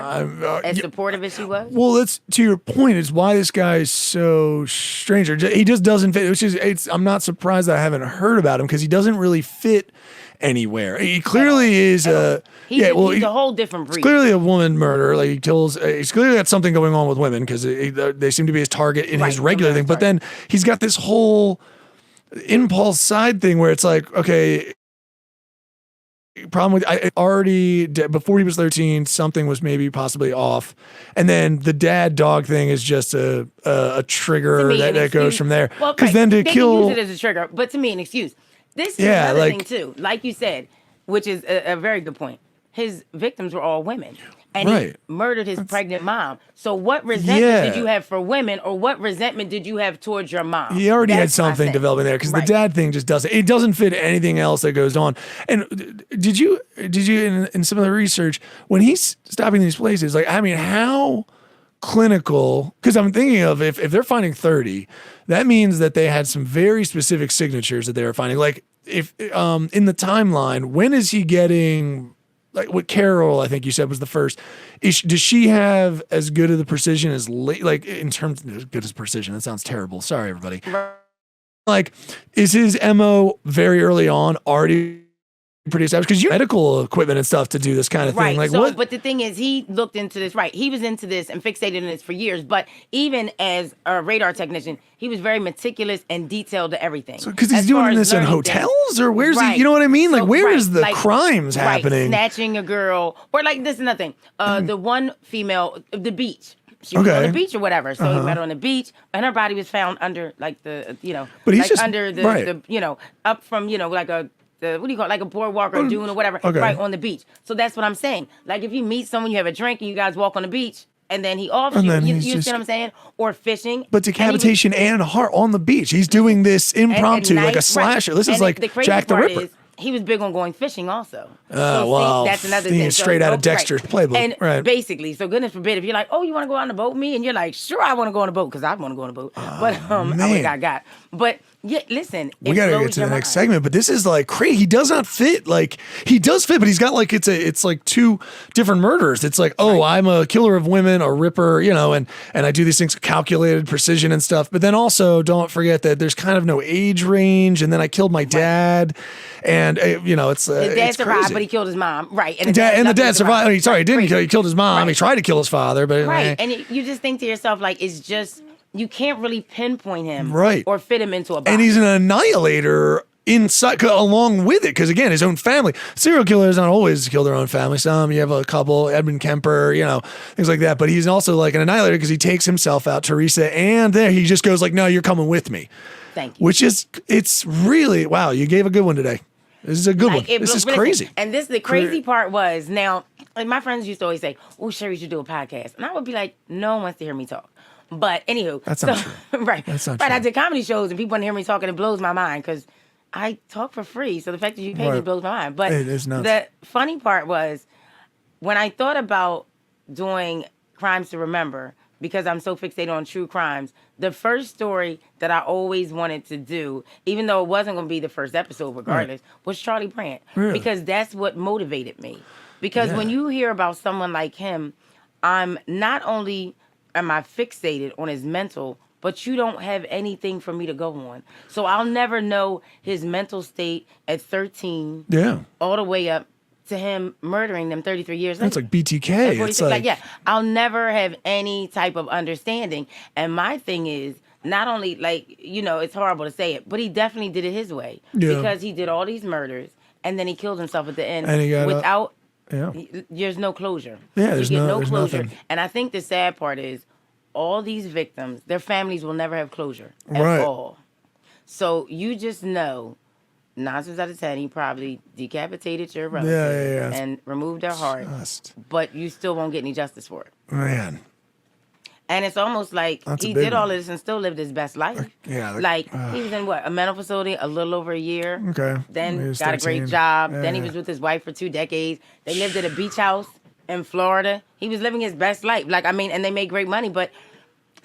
Speaker 3: As supportive as she was?
Speaker 4: Well, that's, to your point, is why this guy is so strange. He just doesn't fit. I'm not surprised that I haven't heard about him, because he doesn't really fit anywhere. He clearly is he's
Speaker 3: a whole different breed.
Speaker 4: He's clearly a woman murderer. Like, he kills. He's clearly got something going on with women, because they seem to be his target in his regular thing. But then he's got this whole impulse side thing where it's like, okay, problem with before he was 13, something was maybe possibly off, and then the dad dog thing is just a trigger that goes from there.
Speaker 3: Well,
Speaker 4: because then to kill,
Speaker 3: use it as a trigger, but to me an excuse. This is another thing too, like you said, which is a very good point. His victims were all women, and he murdered his pregnant mom. So what resentment did you have for women, or what resentment did you have towards your mom?
Speaker 4: He already had something developing there, because the dad thing just doesn't. It doesn't fit anything else that goes on. And did you in some of the research, when he's stopping these places, like, I mean, how clinical? Because I'm thinking of, if they're finding 30, that means that they had some very specific signatures that they were finding. Like, if in the timeline, when is he getting, like, what Carol, I think you said, was the first. Does she have as good of the precision as, like, in terms of good as precision? That sounds terrible. Sorry, everybody. Like, is his MO very early on already pretty established? Because you have medical equipment and stuff to do this kind of thing. Like, what?
Speaker 3: But the thing is, he looked into this. Right, he was into this and fixated in this for years. But even as a radar technician, he was very meticulous and detailed to everything.
Speaker 4: So, because he's doing this in hotels, or where's he? You know what I mean? Like, where is the crimes happening?
Speaker 3: Snatching a girl, or like this is nothing. The one female, the beach. She was on the beach or whatever. So he met her on the beach, and her body was found under, like, the,
Speaker 4: but he's
Speaker 3: like,
Speaker 4: just
Speaker 3: under the up from, like a, what do you call it, like a boardwalk or a dune or whatever, right on the beach. So that's what I'm saying. Like, if you meet someone, you have a drink, and you guys walk on the beach, and then he offs you. You see what I'm saying? Or fishing.
Speaker 4: But decapitation and heart on the beach. He's doing this impromptu, like a slasher. This is like Jack the Ripper.
Speaker 3: he was big on going fishing also.
Speaker 4: Well,
Speaker 3: that's another
Speaker 4: he
Speaker 3: thing.
Speaker 4: is straight out of Dexter's playbook.
Speaker 3: And
Speaker 4: Right.
Speaker 3: basically, so goodness forbid, if you're like, oh, you want to go on a boat with me? And you're like, sure, I want to go on a boat because I want to go on a boat. But I
Speaker 4: man.
Speaker 3: got. But yeah, listen,
Speaker 4: We gotta get to the next segment, but this is like crazy. He does not fit. Like he does fit, but he's got like it's like two different murders. It's like, oh, I'm a killer of women, a ripper, you know, and I do these things with calculated precision and stuff. But then also don't forget that there's kind of no age range. And then I killed my dad, and you know, it's
Speaker 3: his dad
Speaker 4: it's
Speaker 3: survived,
Speaker 4: crazy.
Speaker 3: but he killed his mom, right?
Speaker 4: And the dad survived. I mean, sorry, he didn't kill. He killed his mom.
Speaker 3: Right.
Speaker 4: He tried to kill his father, but
Speaker 3: Right, and you just think to yourself, like, it's just, you can't really pinpoint him
Speaker 4: Right.
Speaker 3: or fit him into a box.
Speaker 4: And he's an annihilator inside, along with it, because again, his own family. Serial killers don't always kill their own family. Some, you have a couple, Edmund Kemper, you know, things like that. But he's also like an annihilator because he takes himself out, Teresa, and there he just goes like, no, you're coming with me.
Speaker 3: Thank you.
Speaker 4: Which is, it's really, wow, you gave a good one today. This is a good one. This is crazy.
Speaker 3: And the crazy part was, now, like my friends used to always say, oh, Shari, you should do a podcast. And I would be like, no one wants to hear me talk. But anywho.
Speaker 4: That's not true.
Speaker 3: Right.
Speaker 4: That's not
Speaker 3: right.
Speaker 4: true.
Speaker 3: I did comedy shows and people want to hear me talk and it blows my mind because I talk for free. So the fact that you pay me blows my mind. But
Speaker 4: It is nuts.
Speaker 3: the funny part was when I thought about doing Crimes to Remember, because I'm so fixated on true crimes, the first story that I always wanted to do, even though it wasn't going to be the first episode regardless, was Charlie Brandt.
Speaker 4: Really?
Speaker 3: Because that's what motivated me. Because when you hear about someone like him, I'm not only am I fixated on his mental, but you don't have anything for me to go on. So I'll never know his mental state at 13
Speaker 4: Yeah.
Speaker 3: all the way up to him murdering them 33 years later.
Speaker 4: It's like BTK.
Speaker 3: At
Speaker 4: It's
Speaker 3: 46,
Speaker 4: like,
Speaker 3: yeah, I'll never have any type of understanding. And my thing is, not only, like, you know, it's horrible to say it, but he definitely did it his way.
Speaker 4: Yeah.
Speaker 3: Because he did all these murders, and then he killed himself at the end
Speaker 4: And he got
Speaker 3: without,
Speaker 4: yeah.
Speaker 3: there's no closure.
Speaker 4: Yeah, there's
Speaker 3: you get
Speaker 4: no-
Speaker 3: no
Speaker 4: there's
Speaker 3: closure.
Speaker 4: nothing.
Speaker 3: And I think the sad part is, all these victims, their families will never have closure at
Speaker 4: Right.
Speaker 3: all. So you just know, 9 times out of 10, he probably decapitated your relative
Speaker 4: yeah.
Speaker 3: and removed their heart,
Speaker 4: Just,
Speaker 3: but you still won't get any justice for it.
Speaker 4: man.
Speaker 3: And it's almost like
Speaker 4: That's a
Speaker 3: he
Speaker 4: big
Speaker 3: did all
Speaker 4: one.
Speaker 3: of this and still lived his best life.
Speaker 4: Yeah,
Speaker 3: Like, he was in what, a mental facility a little over a year.
Speaker 4: Okay. He
Speaker 3: Then
Speaker 4: was
Speaker 3: got a
Speaker 4: 13.
Speaker 3: great job.
Speaker 4: Yeah,
Speaker 3: Then he
Speaker 4: yeah.
Speaker 3: was with his wife for 2 decades. They lived at a beach house in Florida. He was living his best life. Like, I mean, and they made great money,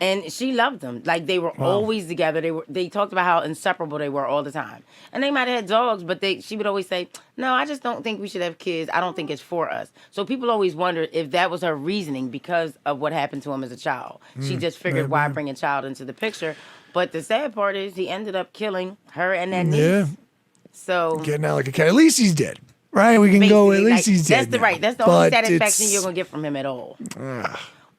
Speaker 3: and she loved them. Like, they were always together. They talked about how inseparable they were all the time. And they might have had dogs, but she would always say, no, I just don't think we should have kids. I don't think it's for us. So people always wondered if that was her reasoning because of what happened to him as a child. She just figured, why bring a child into the picture? But the sad part is he ended up killing her and that niece.
Speaker 4: Yeah.
Speaker 3: So
Speaker 4: Getting out like a cat. At least he's dead. Right? We can go, at
Speaker 3: basically,
Speaker 4: least
Speaker 3: like,
Speaker 4: he's dead.
Speaker 3: That's the
Speaker 4: now.
Speaker 3: only
Speaker 4: But
Speaker 3: satisfaction
Speaker 4: it's-
Speaker 3: you're gonna get from him at all.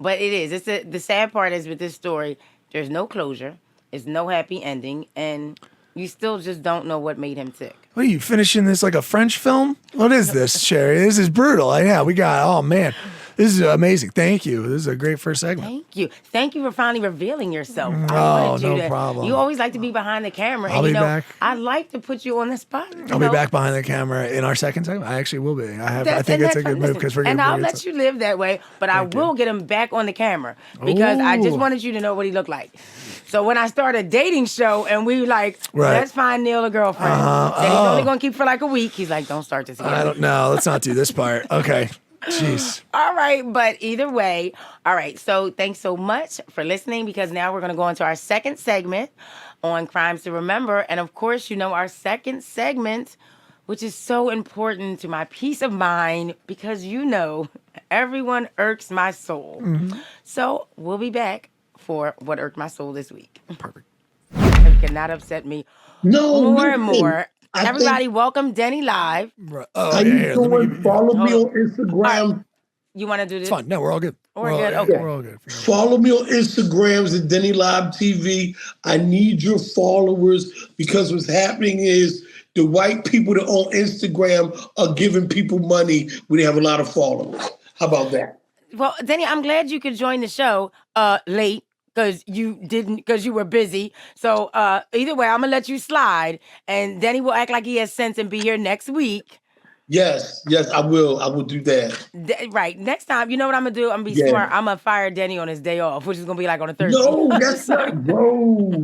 Speaker 3: But it is. The sad part is with this story, there's no closure, it's no happy ending, and you still just don't know what made him tick.
Speaker 4: What are you finishing this like a French film? What is this, Shari? This is brutal. Yeah, we got, oh man. This is amazing. Thank you. This is a great first segment.
Speaker 3: Thank you. Thank you for finally revealing yourself.
Speaker 4: Oh, no problem.
Speaker 3: You always like to be behind the camera.
Speaker 4: I'll
Speaker 3: and
Speaker 4: be
Speaker 3: you know,
Speaker 4: back.
Speaker 3: I like to put you on the spot.
Speaker 4: I'll be back behind the camera in our second segment. I actually will be. I think it's a good move because we're going
Speaker 3: and
Speaker 4: to
Speaker 3: I'll let you live that way, but I will get him back on the camera because I just
Speaker 4: Ooh.
Speaker 3: wanted you to know what he looked like. So when I start a dating show and we like,
Speaker 4: Right.
Speaker 3: let's find Neil a girlfriend that he's only going to keep for like a week, he's like, don't start this again.
Speaker 4: I don't know. Let's not do this part. Okay. Jeez.
Speaker 3: All right, but either way, all right. So thanks so much for listening because now we're going to go into our second segment on Crimes to Remember. And of course, you know, our second segment, which is so important to my peace of mind because, you know, everyone irks my soul. So we'll be back for What Irked My Soul this week.
Speaker 4: Perfect.
Speaker 3: It cannot upset me
Speaker 5: No,
Speaker 3: more and
Speaker 5: listen,
Speaker 3: more.
Speaker 5: I
Speaker 3: Everybody,
Speaker 5: think-
Speaker 3: welcome Denny live.
Speaker 4: Right. Oh,
Speaker 5: How
Speaker 4: yeah,
Speaker 5: you
Speaker 4: yeah. Let me
Speaker 5: doing?
Speaker 4: give you-
Speaker 5: Follow me
Speaker 3: Hold
Speaker 5: on Instagram.
Speaker 3: You want to do this?
Speaker 4: It's fine. No, we're all good.
Speaker 3: We're
Speaker 4: all
Speaker 3: good? Okay.
Speaker 4: We're all good.
Speaker 5: Follow me on Instagrams at Denny Live TV. I need your followers because what's happening is the white people that own Instagram are giving people money when they have a lot of followers. How about that?
Speaker 3: Well, Denny, I'm glad you could join the show late because you were busy. So either way, I'm gonna let you slide, and Denny will act like he has sense and be here next week.
Speaker 5: Yes, I will. I will do that.
Speaker 3: Right. Next time, you know what I'm gonna do? I'm gonna be
Speaker 5: Yeah.
Speaker 3: smart. I'm gonna fire Denny on his day off, which is gonna be like on a Thursday.
Speaker 5: No, that's not, bro.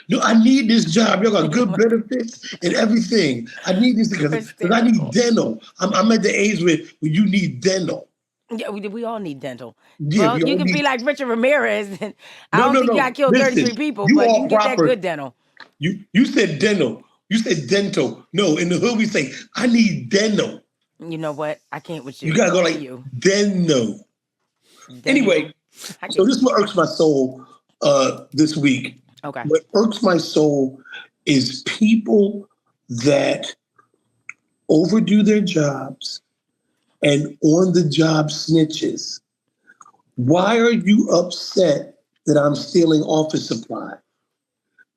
Speaker 5: No, I need this job. Y'all got good benefits and everything. I need this because I need dental. I'm at the age where you need dental.
Speaker 3: Yeah, we all need dental.
Speaker 5: Yeah,
Speaker 3: well, you can be like Richard Ramirez. And I don't think you got killed 33 people, but you can get that good dental.
Speaker 5: You said dental. You said dental. No, in the hood we say, I need dental.
Speaker 3: You know what? I can't with you.
Speaker 5: You gotta go like dental. Anyway, so this is what irks my soul this week.
Speaker 3: Okay.
Speaker 5: What irks my soul is people that overdo their jobs and on the job snitches. Why are you upset that I'm stealing office supply?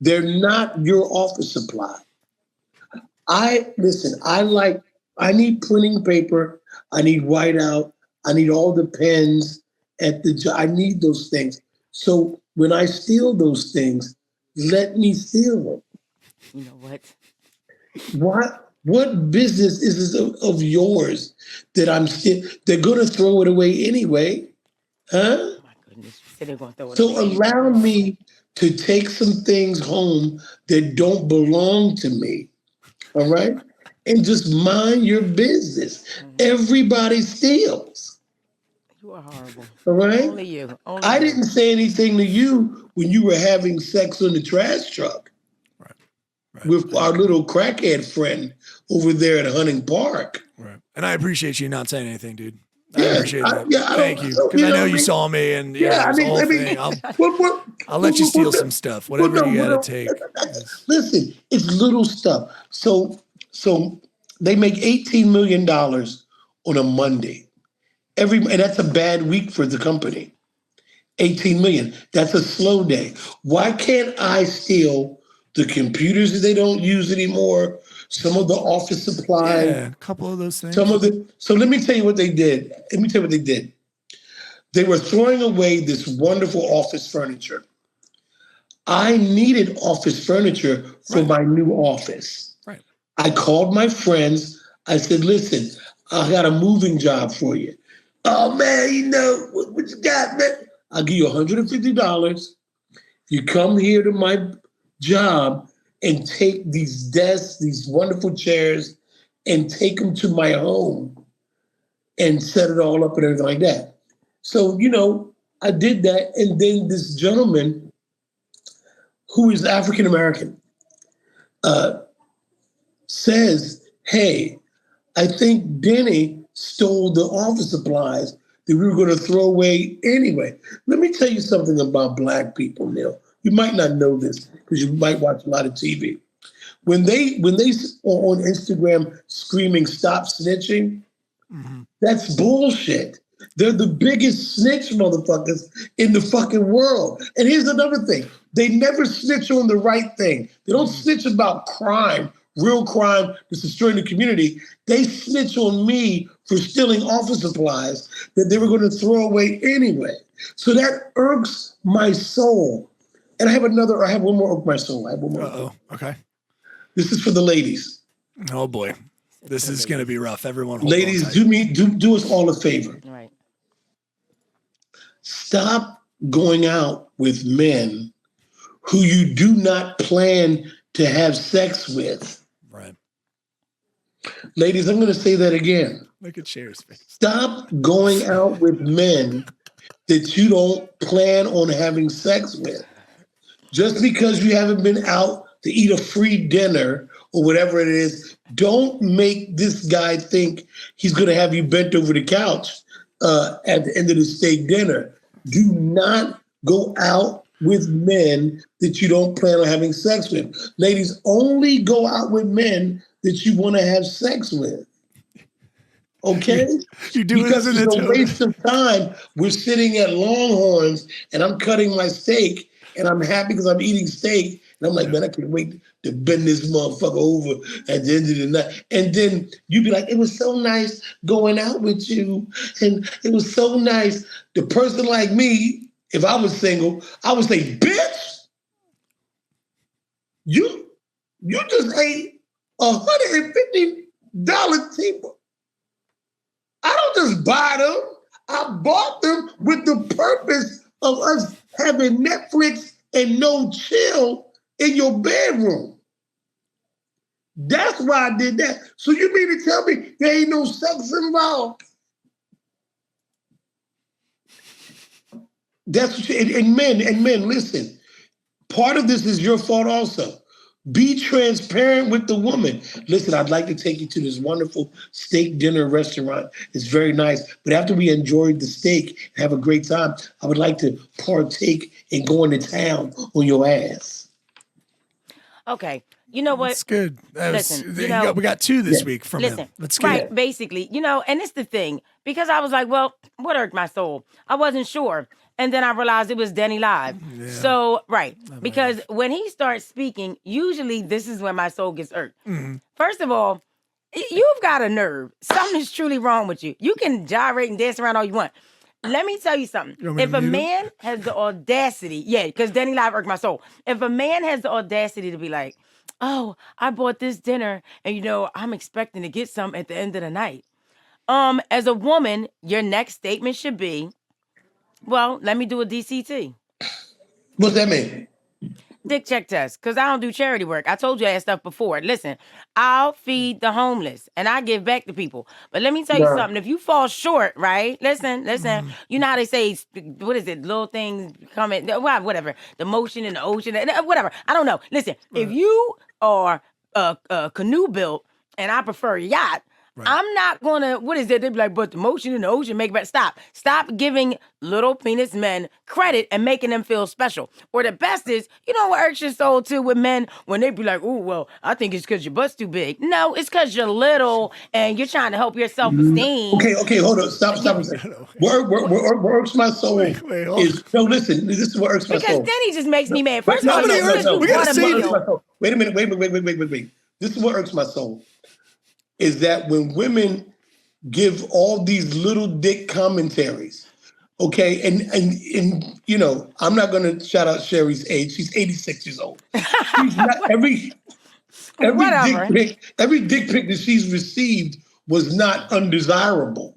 Speaker 5: They're not your office supply. I need printing paper. I need whiteout. I need all the pens at the job. I need those things. So when I steal those things, let me steal them.
Speaker 3: You know what?
Speaker 5: What business is this of yours that I'm still? They're gonna throw it away anyway, huh?
Speaker 3: Oh my goodness! You said they're gonna throw it
Speaker 5: so
Speaker 3: away.
Speaker 5: Allow me to take some things home that don't belong to me. All right, and just mind your business. Mm-hmm. Everybody steals.
Speaker 3: You are horrible.
Speaker 5: All right.
Speaker 3: Only you.
Speaker 5: I didn't say anything to you when you were having sex on the trash truck. Right. With our little crackhead friend over there at Hunting Park.
Speaker 4: Right. And I appreciate you not saying anything, dude. I appreciate that. Thank you.
Speaker 5: Because
Speaker 4: I know you saw me and I'll let you steal some stuff, whatever you gotta take.
Speaker 5: Listen, it's little stuff. So they make $18 million on a Monday. And that's a bad week for the company. 18 million. That's a slow day. Why can't I steal the computers that they don't use anymore, some of the office supplies?
Speaker 4: Yeah, a couple of those things.
Speaker 5: So let me tell you what they did. They were throwing away this wonderful office furniture. I needed office furniture for my new office.
Speaker 4: Right.
Speaker 5: I called my friends. I said, listen, I got a moving job for you. Oh, man, you know, what you got, man? I'll give you $150. You come here to my job and take these desks, these wonderful chairs, and take them to my home and set it all up and everything like that. So, I did that. And then this gentleman who is African-American says, hey, I think Denny stole the office supplies that we were going to throw away anyway. Let me tell you something about Black people, Neil. You might not know this because you might watch a lot of TV. When they are on Instagram screaming, stop snitching, that's bullshit. They're the biggest snitch motherfuckers in the fucking world. And here's another thing. They never snitch on the right thing. They don't snitch about crime, real crime that's destroying the community. They snitch on me for stealing office supplies that they were going to throw away anyway. So that irks my soul. And I have one more irk my soul.
Speaker 4: Uh-oh. Okay.
Speaker 5: This is for the ladies.
Speaker 4: Oh boy. This is going to be rough. Everyone hold
Speaker 5: ladies, do us all a favor.
Speaker 3: All right.
Speaker 5: Stop going out with men who you do not plan to have sex with.
Speaker 4: Right.
Speaker 5: Ladies, I'm going to say that again.
Speaker 4: Look at Shari's face.
Speaker 5: Stop going out with men that you don't plan on having sex with. Just because you haven't been out to eat a free dinner or whatever it is, don't make this guy think he's going to have you bent over the couch at the end of the steak dinner. Do not go out with men that you don't plan on having sex with. Ladies, only go out with men that you want to have sex with. Okay?
Speaker 4: You do
Speaker 5: because it's a waste of time. We're sitting at Longhorns and I'm cutting my steak and I'm happy because I'm eating steak. And I'm like, man, I can't wait to bend this motherfucker over at the end of the night. And then you'd be like, it was so nice going out with you. And it was so nice. The person like me, if I was single, I would say, bitch, you just ate $150 table. I don't just buy them. I bought them with the purpose of us having Netflix and no chill in your bedroom. That's why I did that. So you mean to tell me there ain't no sex involved? That's what you, and men, listen. Part of this is your fault also. Be transparent with the woman. Listen, I'd like to take you to this wonderful steak dinner restaurant. It's very nice. But after we enjoyed the steak and have a great time, I would like to partake in going to town on your ass.
Speaker 3: Okay. You know what?
Speaker 4: That's good.
Speaker 3: Listen,
Speaker 4: We got two this week from him. That's good.
Speaker 3: Right, basically. And it's the thing. Because I was like, well, what irked my soul? I wasn't sure. And then I realized it was Denny Live. Yeah. So, right. Because when he starts speaking, usually this is when my soul gets irked. Mm-hmm. First of all, you've got a nerve. Something is truly wrong with you. You can gyrate and dance around all you want. Let me tell you something. If a man has the audacity, because Denny Live irked my soul. If a man has the audacity to be like, oh, I bought this dinner and, I'm expecting to get some at the end of the night. As a woman, your next statement should be, well, let me do a DCT.
Speaker 5: What's that mean?
Speaker 3: Dick check test, because I don't do charity work. I told you that stuff before. Listen, I'll feed the homeless and I give back to people. But let me tell you something. If you fall short, right? Listen. You know how they say, what is it? Little things coming, whatever. The motion in the ocean, whatever. I don't know. Listen, if you are a canoe built and I prefer a yacht, right. I'm not gonna, what is it? They'd be like, but the motion in the ocean make better. Stop giving little penis men credit and making them feel special. Or the best is, you know what irks your soul too with men when they be like, oh, well, I think it's because your butt's too big. No, it's because you're little and you're trying to help your self-esteem.
Speaker 5: Okay, hold on. Stop a second. What irks my soul is, no, listen, this is what irks my soul.
Speaker 3: Because Denny just makes me mad. First of all,
Speaker 5: we gotta save it. Wait a minute, wait. This is what irks my soul. Is that when women give all these little dick commentaries, okay? And I'm not gonna shout out Shari's age. She's 86 years old. She's not, every dick pic that she's received was not undesirable.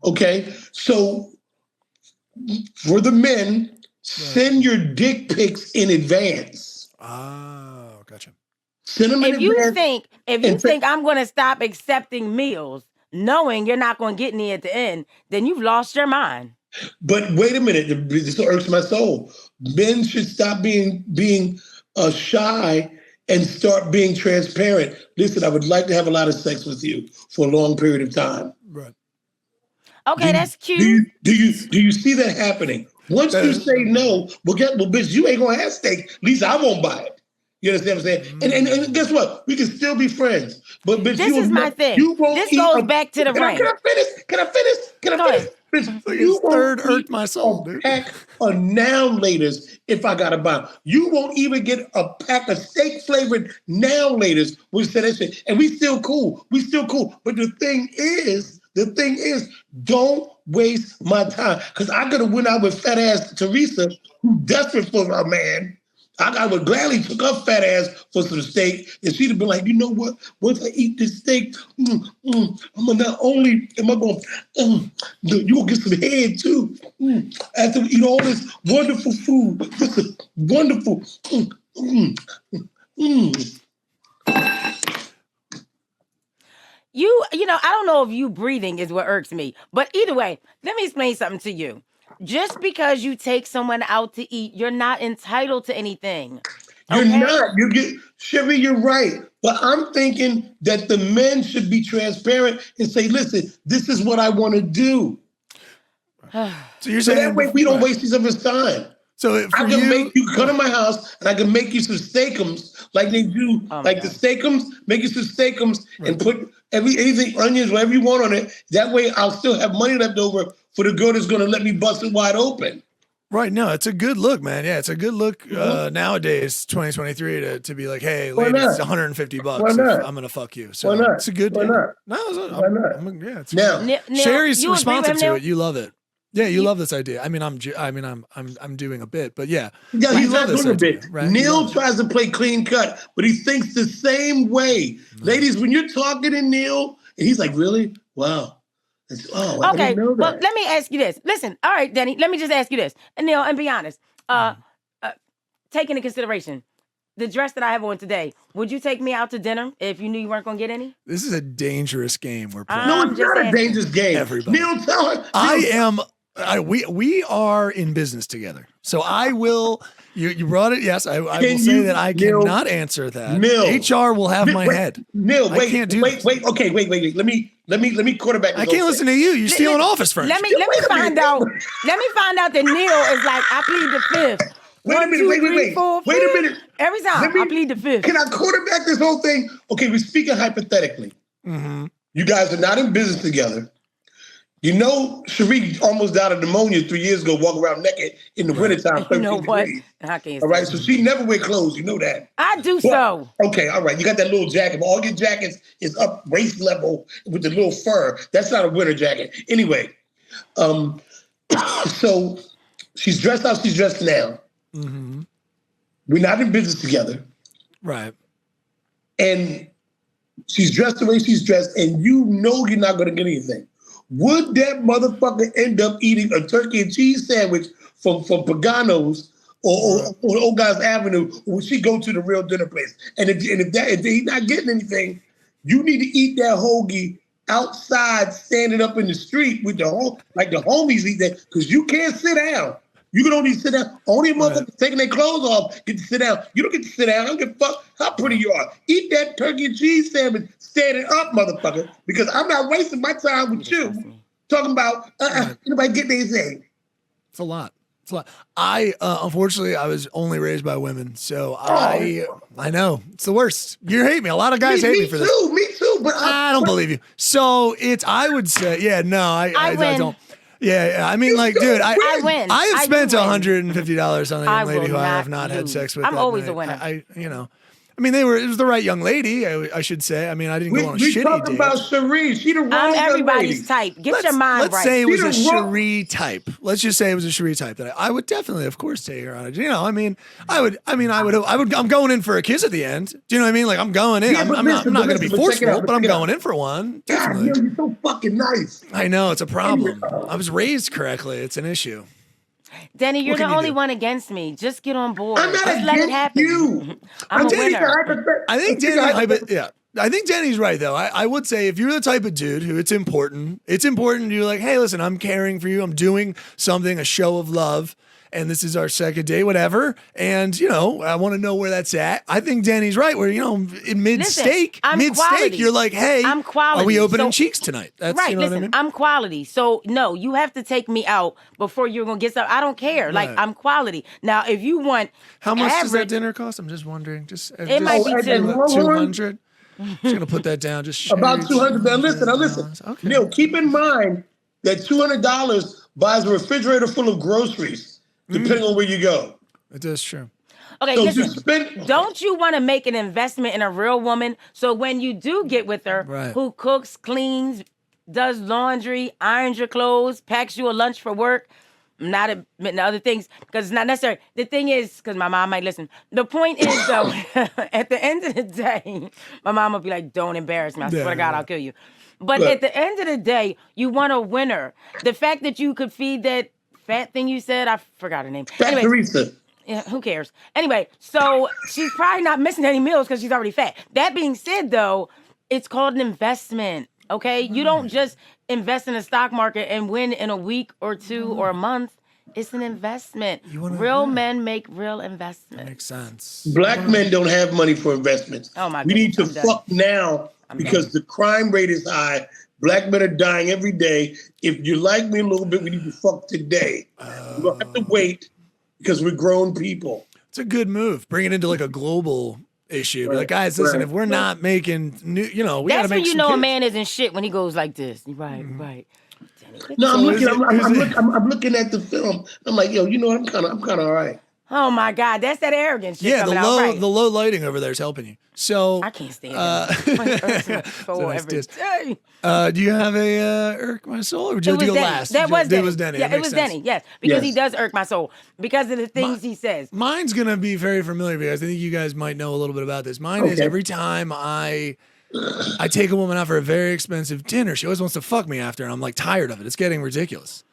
Speaker 5: Okay? So for the men, send your dick pics in advance.
Speaker 4: Oh, gotcha.
Speaker 3: If you think I'm going to stop accepting meals, knowing you're not going to get any at the end, then you've lost your mind.
Speaker 5: But wait a minute, this irks my soul. Men should stop being shy and start being transparent. Listen, I would like to have a lot of sex with you for a long period of time.
Speaker 4: Right.
Speaker 3: Okay, that's cute.
Speaker 5: Do you see that happening? Once you say no, bitch, you ain't gonna have steak. At least I won't buy it. You understand what I'm saying? And guess what? We can still be friends. But bitch,
Speaker 3: this is my thing. This goes back to the ring.
Speaker 5: Can I finish? Bitch,
Speaker 4: you third irked my soul, dude.
Speaker 5: Pack of now laters if I gotta buy them. You won't even get a pack of steak flavored now laters. We said that shit, and we still cool. But the thing is, don't waste my time. Because I could have went out with fat ass Teresa, who's desperate for a man. I would gladly took her fat ass for some steak, and she'd have been like, you know what? Once I eat this steak, I'm gonna not only am I gonna, you'll get some head too. After we eat all this wonderful food, this is wonderful.
Speaker 3: I don't know if you breathing is what irks me, but either way, let me explain something to you. Just because you take someone out to eat, you're not entitled to anything.
Speaker 5: Okay? You're not. Shari, you're right. But I'm thinking that the men should be transparent and say, listen, this is what I want to do.
Speaker 4: So you're saying
Speaker 5: that way we don't waste each other's time.
Speaker 4: So
Speaker 5: I can make you come to my house and I can make you some steakums like they do, the steakums, make you some steakums and put anything, onions, whatever you want on it. That way I'll still have money left over for the girl that's going to let me bust it wide open.
Speaker 4: Right. No, it's a good look, man. Yeah, it's a good look nowadays, 2023, to be like, hey, ladies, it's $150. I'm going to fuck you. So it's a good deal.
Speaker 5: Why
Speaker 4: not?
Speaker 5: Yeah,
Speaker 4: it's Shari's responsive to it. You love it. Yeah, you love this idea. I mean, I'm doing a bit, but yeah.
Speaker 5: Yeah, he's not doing a bit. Right? Neil tries to play clean cut, but he thinks the same way. Ladies, when you're talking to Neil, and he's like, really? Wow. I
Speaker 3: Okay,
Speaker 5: didn't know that.
Speaker 3: well, let me ask you this. Listen, all right, Denny, let me just ask you this. And Neil, and be honest. Take into consideration the dress that I have on today. Would you take me out to dinner if you knew you weren't going to get any?
Speaker 4: This is a dangerous game we're playing.
Speaker 5: No, it's not a dangerous game.
Speaker 4: Everybody.
Speaker 5: Neil, tell her.
Speaker 4: We are in business together. So I will. You brought it. Yes, I will say that I cannot answer that. HR will have my head.
Speaker 5: Neil,
Speaker 4: I can't do this.
Speaker 5: wait. Okay, wait. Let me quarterback.
Speaker 4: I can't listen to you. You're stealing office furniture.
Speaker 3: Let me find out. Let me find out that Neil is like, I plead the fifth.
Speaker 5: Wait a minute. Wait a minute.
Speaker 3: Every time I plead the fifth.
Speaker 5: Can I quarterback this whole thing? Okay, we're speaking hypothetically.
Speaker 4: Mm-hmm.
Speaker 5: You guys are not in business together. You know, Shari almost died of pneumonia 3 years ago, walking around naked in the wintertime.
Speaker 3: You know what?
Speaker 5: I can't. All right, so she never wear clothes. You know that.
Speaker 3: I do so.
Speaker 5: Okay, all right. You got that little jacket. But all your jackets is up waist level with the little fur. That's not a winter jacket. Anyway, so she's dressed how she's dressed now.
Speaker 4: Mm-hmm.
Speaker 5: We're not in business together.
Speaker 4: Right.
Speaker 5: And she's dressed the way she's dressed, and you know you're not going to get anything. Would that motherfucker end up eating a turkey and cheese sandwich from Pagano's or Old Guys Avenue, or would she go to the real dinner place? And if he's not getting anything, you need to eat that hoagie outside, standing up in the street with the homies eat that, because you can't sit down. You can only sit down. Only motherfuckers taking their clothes off get to sit down. You don't get to sit down. I don't give a fuck how pretty you are. Eat that turkey and cheese sandwich standing up, motherfucker, because I'm not wasting my time with you talking about anybody getting anything.
Speaker 4: It's a lot. I unfortunately I was only raised by women, so I know it's the worst. You hate me. A lot of guys hate me for this.
Speaker 5: Me too. But
Speaker 4: I don't believe you. So I would say, I don't. Yeah, I mean, like, dude, I
Speaker 3: win.
Speaker 4: I have spent $150 on a young lady who I have not had sex with.
Speaker 3: I'm always a winner.
Speaker 4: I mean, it was the right young lady, I should say. I mean, I didn't go on a shitty date.
Speaker 5: We talking about Shari. She the wrong
Speaker 3: I'm
Speaker 5: young
Speaker 3: everybody's
Speaker 5: lady.
Speaker 3: type. Get your mind right.
Speaker 4: Let's say it was a Shari type. Let's just say it was a Shari type that I would definitely, of course, take her on it. I'm going in for a kiss at the end. Do you know what I mean? Like, I'm going in. I'm not going to be forceful, but I'm going in for one. Definitely.
Speaker 5: God, you're so fucking nice.
Speaker 4: I know, it's a problem. I was raised correctly. It's an issue.
Speaker 3: Denny, you're the only one against me. Just get on board.
Speaker 5: I'm not
Speaker 3: Just let it happen.
Speaker 5: You.
Speaker 3: I'm a winner.
Speaker 4: I think Denny's right, though. I would say if you're the type of dude who it's important you're like, hey, listen, I'm caring for you. I'm doing something, a show of love, and this is our second day, whatever. And, I want to know where that's at. I think Denny's right, where, in mid-steak, you're like, hey,
Speaker 3: I'm quality.
Speaker 4: Are we opening cheeks tonight? That's
Speaker 3: right.
Speaker 4: You know
Speaker 3: Listen,
Speaker 4: what I mean?
Speaker 3: I'm quality. So, no, you have to take me out before you're going to get stuff. I don't care.
Speaker 4: Right.
Speaker 3: Like, I'm quality. Now, if you want
Speaker 4: How much does that dinner cost? I'm just wondering.
Speaker 3: It might be
Speaker 4: 200. Just going to put that down. Just
Speaker 5: about 200. Now, listen.
Speaker 4: Okay.
Speaker 5: Neil, keep in mind that $200 buys a refrigerator full of groceries. Depending on where you go.
Speaker 4: It is true.
Speaker 3: Okay,
Speaker 5: so
Speaker 3: listen, don't you want to make an investment in a real woman so when you do get with her, who cooks, cleans, does laundry, irons your clothes, packs you a lunch for work, not admitting other things, because it's not necessary. The thing is, because my mom might listen, the point is, though, at the end of the day, my mom will be like, don't embarrass me. I swear to God, I'll kill you. But at the end of the day, you want a winner. The fact that you could feed that fat thing you said, I forgot her name.
Speaker 5: Fat Teresa.
Speaker 3: Yeah, who cares? Anyway, so she's probably not missing any meals because she's already fat. That being said, though, it's called an investment, okay? You don't just invest in the stock market and win in a week or two or a month. It's an investment. Real men make real investments.
Speaker 4: That makes sense.
Speaker 5: Black men don't have money for investments.
Speaker 3: Oh, my
Speaker 5: We need to
Speaker 3: goodness,
Speaker 5: fuck now because the crime rate is high. Black men are dying every day. If you like me a little bit, we need to fuck today. We don't have to wait because we're grown people.
Speaker 4: It's a good move. Bring it into like a global issue. Right. Like, guys, listen, if we're not making new, we got to make some
Speaker 3: That's when you know
Speaker 4: kids.
Speaker 3: A man isn't shit when he goes like this. Right.
Speaker 5: No, I'm looking at the film. I'm like, yo, I'm kind of all right.
Speaker 3: Oh my God, that's that arrogance shit.
Speaker 4: Yeah,
Speaker 3: the
Speaker 4: low lighting over there is helping you. So
Speaker 3: I can't stand it.
Speaker 4: Do you have a irk my soul, or would you go last?
Speaker 3: It was
Speaker 4: Denny.
Speaker 3: Yeah, it was Denny. Yes, because he does irk my soul because of the things he says.
Speaker 4: Mine's gonna be very familiar because I think you guys might know a little bit about this. Mine is every time I I take a woman out for a very expensive dinner. She always wants to fuck me after, and I'm like tired of it. It's getting ridiculous.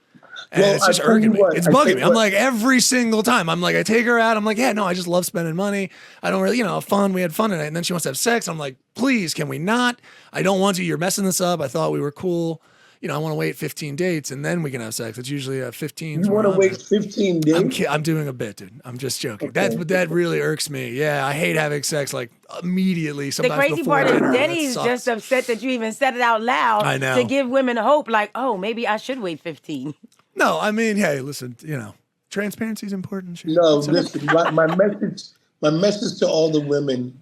Speaker 4: And
Speaker 5: Well,
Speaker 4: it's just
Speaker 5: I tell you
Speaker 4: irking me.
Speaker 5: what,
Speaker 4: It's
Speaker 5: I tell
Speaker 4: bugging
Speaker 5: you
Speaker 4: me. I'm
Speaker 5: what.
Speaker 4: like, every single time. I'm like, I take her out. I'm like, yeah, no, I just love spending money. I don't really, fun. We had fun tonight. And then she wants to have sex. I'm like, please, can we not? I don't want to. You're messing this up. I thought we were cool. I want to wait 15 dates and then we can have sex. It's usually 15.
Speaker 5: You want to wait 15 days?
Speaker 4: I'm doing a bit, dude. I'm just joking.
Speaker 5: Okay.
Speaker 4: That really irks me. Yeah, I hate having sex like immediately.
Speaker 3: The
Speaker 4: Sometimes
Speaker 3: crazy
Speaker 4: before
Speaker 3: part is
Speaker 4: dinner. That
Speaker 3: Denny's
Speaker 4: sucks.
Speaker 3: just upset that you even said it out loud
Speaker 4: I know.
Speaker 3: to give women hope, like, oh, maybe I should wait 15.
Speaker 4: No, I mean, hey, listen, transparency is important. Shit.
Speaker 5: No,
Speaker 4: It's okay.
Speaker 5: listen. My message to all the women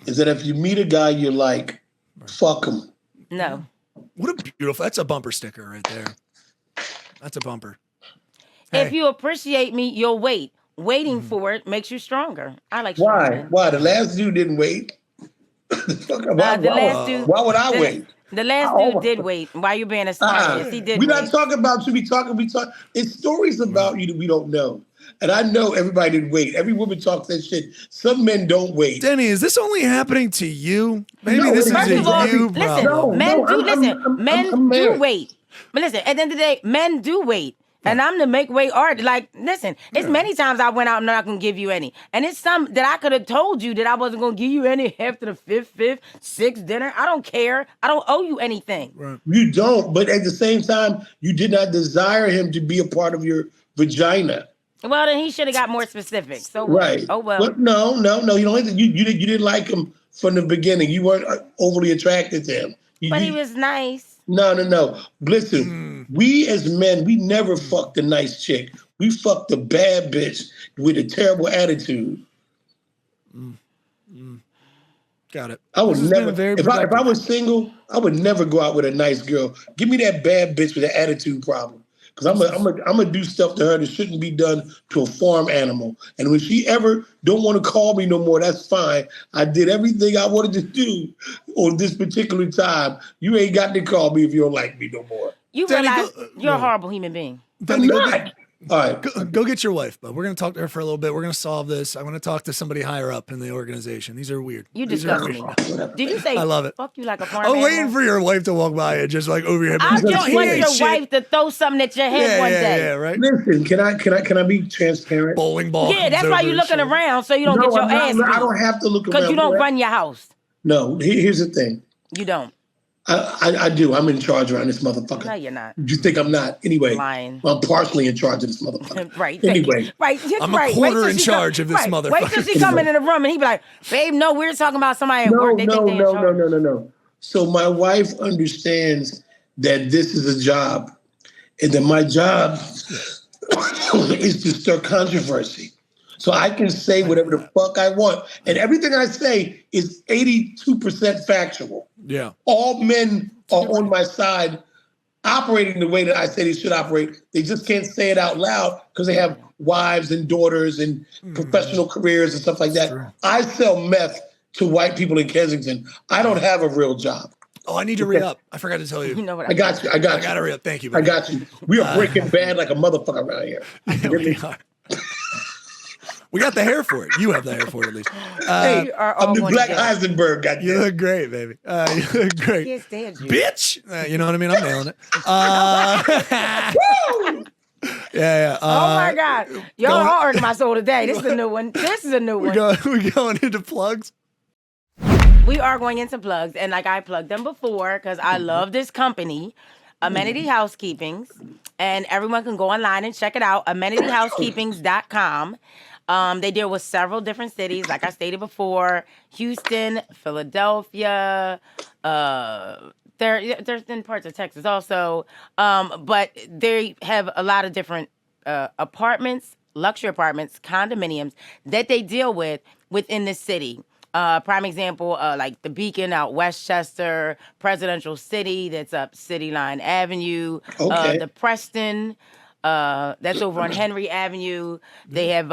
Speaker 5: is that if you meet a guy you like, fuck him.
Speaker 3: No.
Speaker 4: What a beautiful, that's a bumper sticker right there. That's a bumper.
Speaker 3: If
Speaker 4: Hey.
Speaker 3: you appreciate me, you'll wait. Waiting for it makes you stronger. I like
Speaker 5: Why?
Speaker 3: strong men.
Speaker 5: Why? The last dude didn't wait. Why would I wait?
Speaker 3: The last
Speaker 5: Oh,
Speaker 3: dude did wait. Why you being a smart? Yes, he did
Speaker 5: We're
Speaker 3: wait.
Speaker 5: not talking about you. We talk. It's stories about you that we don't know. And I know everybody didn't wait. Every woman talks that shit. Some men don't wait.
Speaker 4: Denny, is this only happening to you? Maybe
Speaker 5: No,
Speaker 4: this is
Speaker 3: First
Speaker 4: a
Speaker 3: of all,
Speaker 4: you
Speaker 3: listen,
Speaker 4: problem.
Speaker 3: men do
Speaker 5: I'm
Speaker 3: men do
Speaker 5: married.
Speaker 3: wait. But listen, at the end of the day, men do wait. And I'm the make way art. Like, listen, it's many times I went out and I'm not gonna give you any. And it's some that I could have told you that I wasn't gonna give you any after the fifth, sixth dinner. I don't care. I don't owe you anything.
Speaker 4: Right.
Speaker 5: You don't, but at the same time, you did not desire him to be a part of your vagina.
Speaker 3: Well, then he should have got more specific. So
Speaker 5: Right.
Speaker 3: oh well.
Speaker 5: But no. You don't have to, you didn't like him from the beginning. You weren't overly attracted to him.
Speaker 3: But he was nice.
Speaker 5: No. Listen, we as men, we never fucked a nice chick. We fucked a bad bitch with a terrible attitude.
Speaker 4: Got it.
Speaker 5: I would
Speaker 4: This has
Speaker 5: never.
Speaker 4: been very
Speaker 5: If I
Speaker 4: productive.
Speaker 5: was single, I would never go out with a nice girl. Give me that bad bitch with an attitude problem, because I'm gonna do stuff to her that shouldn't be done to a farm animal. And when she ever don't want to call me no more, that's fine. I did everything I wanted to do on this particular time. You ain't got to call me if you don't like me no more.
Speaker 3: You
Speaker 4: Denny,
Speaker 3: realize
Speaker 4: go-
Speaker 3: you're
Speaker 4: no.
Speaker 3: a horrible human being.
Speaker 4: Denny, go
Speaker 5: Not.
Speaker 4: get,
Speaker 5: All right.
Speaker 4: go get your wife, but we're going to talk to her for a little bit. We're going to solve this. I want to talk to somebody higher up in the organization. These are weird.
Speaker 3: You
Speaker 4: These are
Speaker 3: disgust
Speaker 4: weird.
Speaker 3: me. Did you say
Speaker 4: I love it.
Speaker 3: fuck you like a farm
Speaker 4: I'm
Speaker 3: animal?
Speaker 4: waiting for your wife to walk by and just like over your head.
Speaker 3: I
Speaker 4: be like,
Speaker 3: just
Speaker 4: "He
Speaker 3: want
Speaker 4: ain't
Speaker 3: your
Speaker 4: shit."
Speaker 3: wife to throw something at your head one day.
Speaker 4: Yeah, right?
Speaker 5: Listen, can I be transparent?
Speaker 4: Bowling ball.
Speaker 3: Yeah, that's
Speaker 4: comes
Speaker 3: why
Speaker 4: over
Speaker 3: you're
Speaker 4: his
Speaker 3: looking
Speaker 4: shoulder.
Speaker 3: around so you don't
Speaker 5: No,
Speaker 3: get your
Speaker 5: I'm not-
Speaker 3: ass
Speaker 5: I
Speaker 3: beat.
Speaker 5: don't have to look around.
Speaker 3: Because you don't run your house.
Speaker 5: No, here's the thing.
Speaker 3: You don't.
Speaker 5: I do. I'm in charge around this motherfucker.
Speaker 3: No, you're not.
Speaker 5: You think I'm not? Anyway,
Speaker 3: Lying.
Speaker 5: I'm partially in charge of this motherfucker.
Speaker 3: Right. thank you.
Speaker 5: Anyway,
Speaker 3: Right. Just
Speaker 4: I'm a
Speaker 3: right.
Speaker 4: quarter
Speaker 3: Wait till
Speaker 4: in
Speaker 3: she
Speaker 4: charge of this
Speaker 3: Wait
Speaker 4: motherfucker.
Speaker 3: till she come in the room and he be like, babe, no, we're talking about somebody at work. They think they in charge.
Speaker 5: No. So my wife understands that this is a job, and that my job is to stir controversy. So I can say whatever the fuck I want, and everything I say is 82% factual.
Speaker 4: Yeah.
Speaker 5: All men are on my side, operating the way that I say they should operate. They just can't say it out loud because they have wives and daughters and professional careers and stuff like that.
Speaker 4: True.
Speaker 5: I sell meth to white people in Kensington. I don't have a real job.
Speaker 4: Oh, I need to re-up. I forgot to tell you.
Speaker 3: You know what
Speaker 5: I got you.
Speaker 4: I got to re-up. Thank you.
Speaker 5: I
Speaker 4: buddy.
Speaker 5: got you. We are breaking bad like a motherfucker around here.
Speaker 4: Yeah, we are. We got the hair for it. You have the hair for it, at least.
Speaker 5: Hey,
Speaker 3: We are all
Speaker 5: I'm the
Speaker 3: one
Speaker 5: Black
Speaker 3: together.
Speaker 5: Heisenberg.
Speaker 4: You
Speaker 5: Goddamn.
Speaker 4: look great, baby. You look great.
Speaker 3: Can't stand you.
Speaker 4: Bitch! You know what I mean? I'm nailing it. Yeah.
Speaker 3: Oh my God. Y'all
Speaker 4: going-
Speaker 3: all hurt my soul today. This is a new one. This is a new one.
Speaker 4: We going into plugs?
Speaker 3: We are going into plugs. And like I plugged them before because I love this company, Amenity Housekeepings. And everyone can go online and check it out, amenityhousekeepings.com. They deal with several different cities, like I stated before, Houston, Philadelphia, there's in parts of Texas also. But they have a lot of different apartments, luxury apartments, condominiums that they deal with within the city. Prime example, like the Beacon out Westchester, Presidential City, that's up City Line Avenue.
Speaker 5: Okay.
Speaker 3: The Preston, that's over on Henry Avenue. They have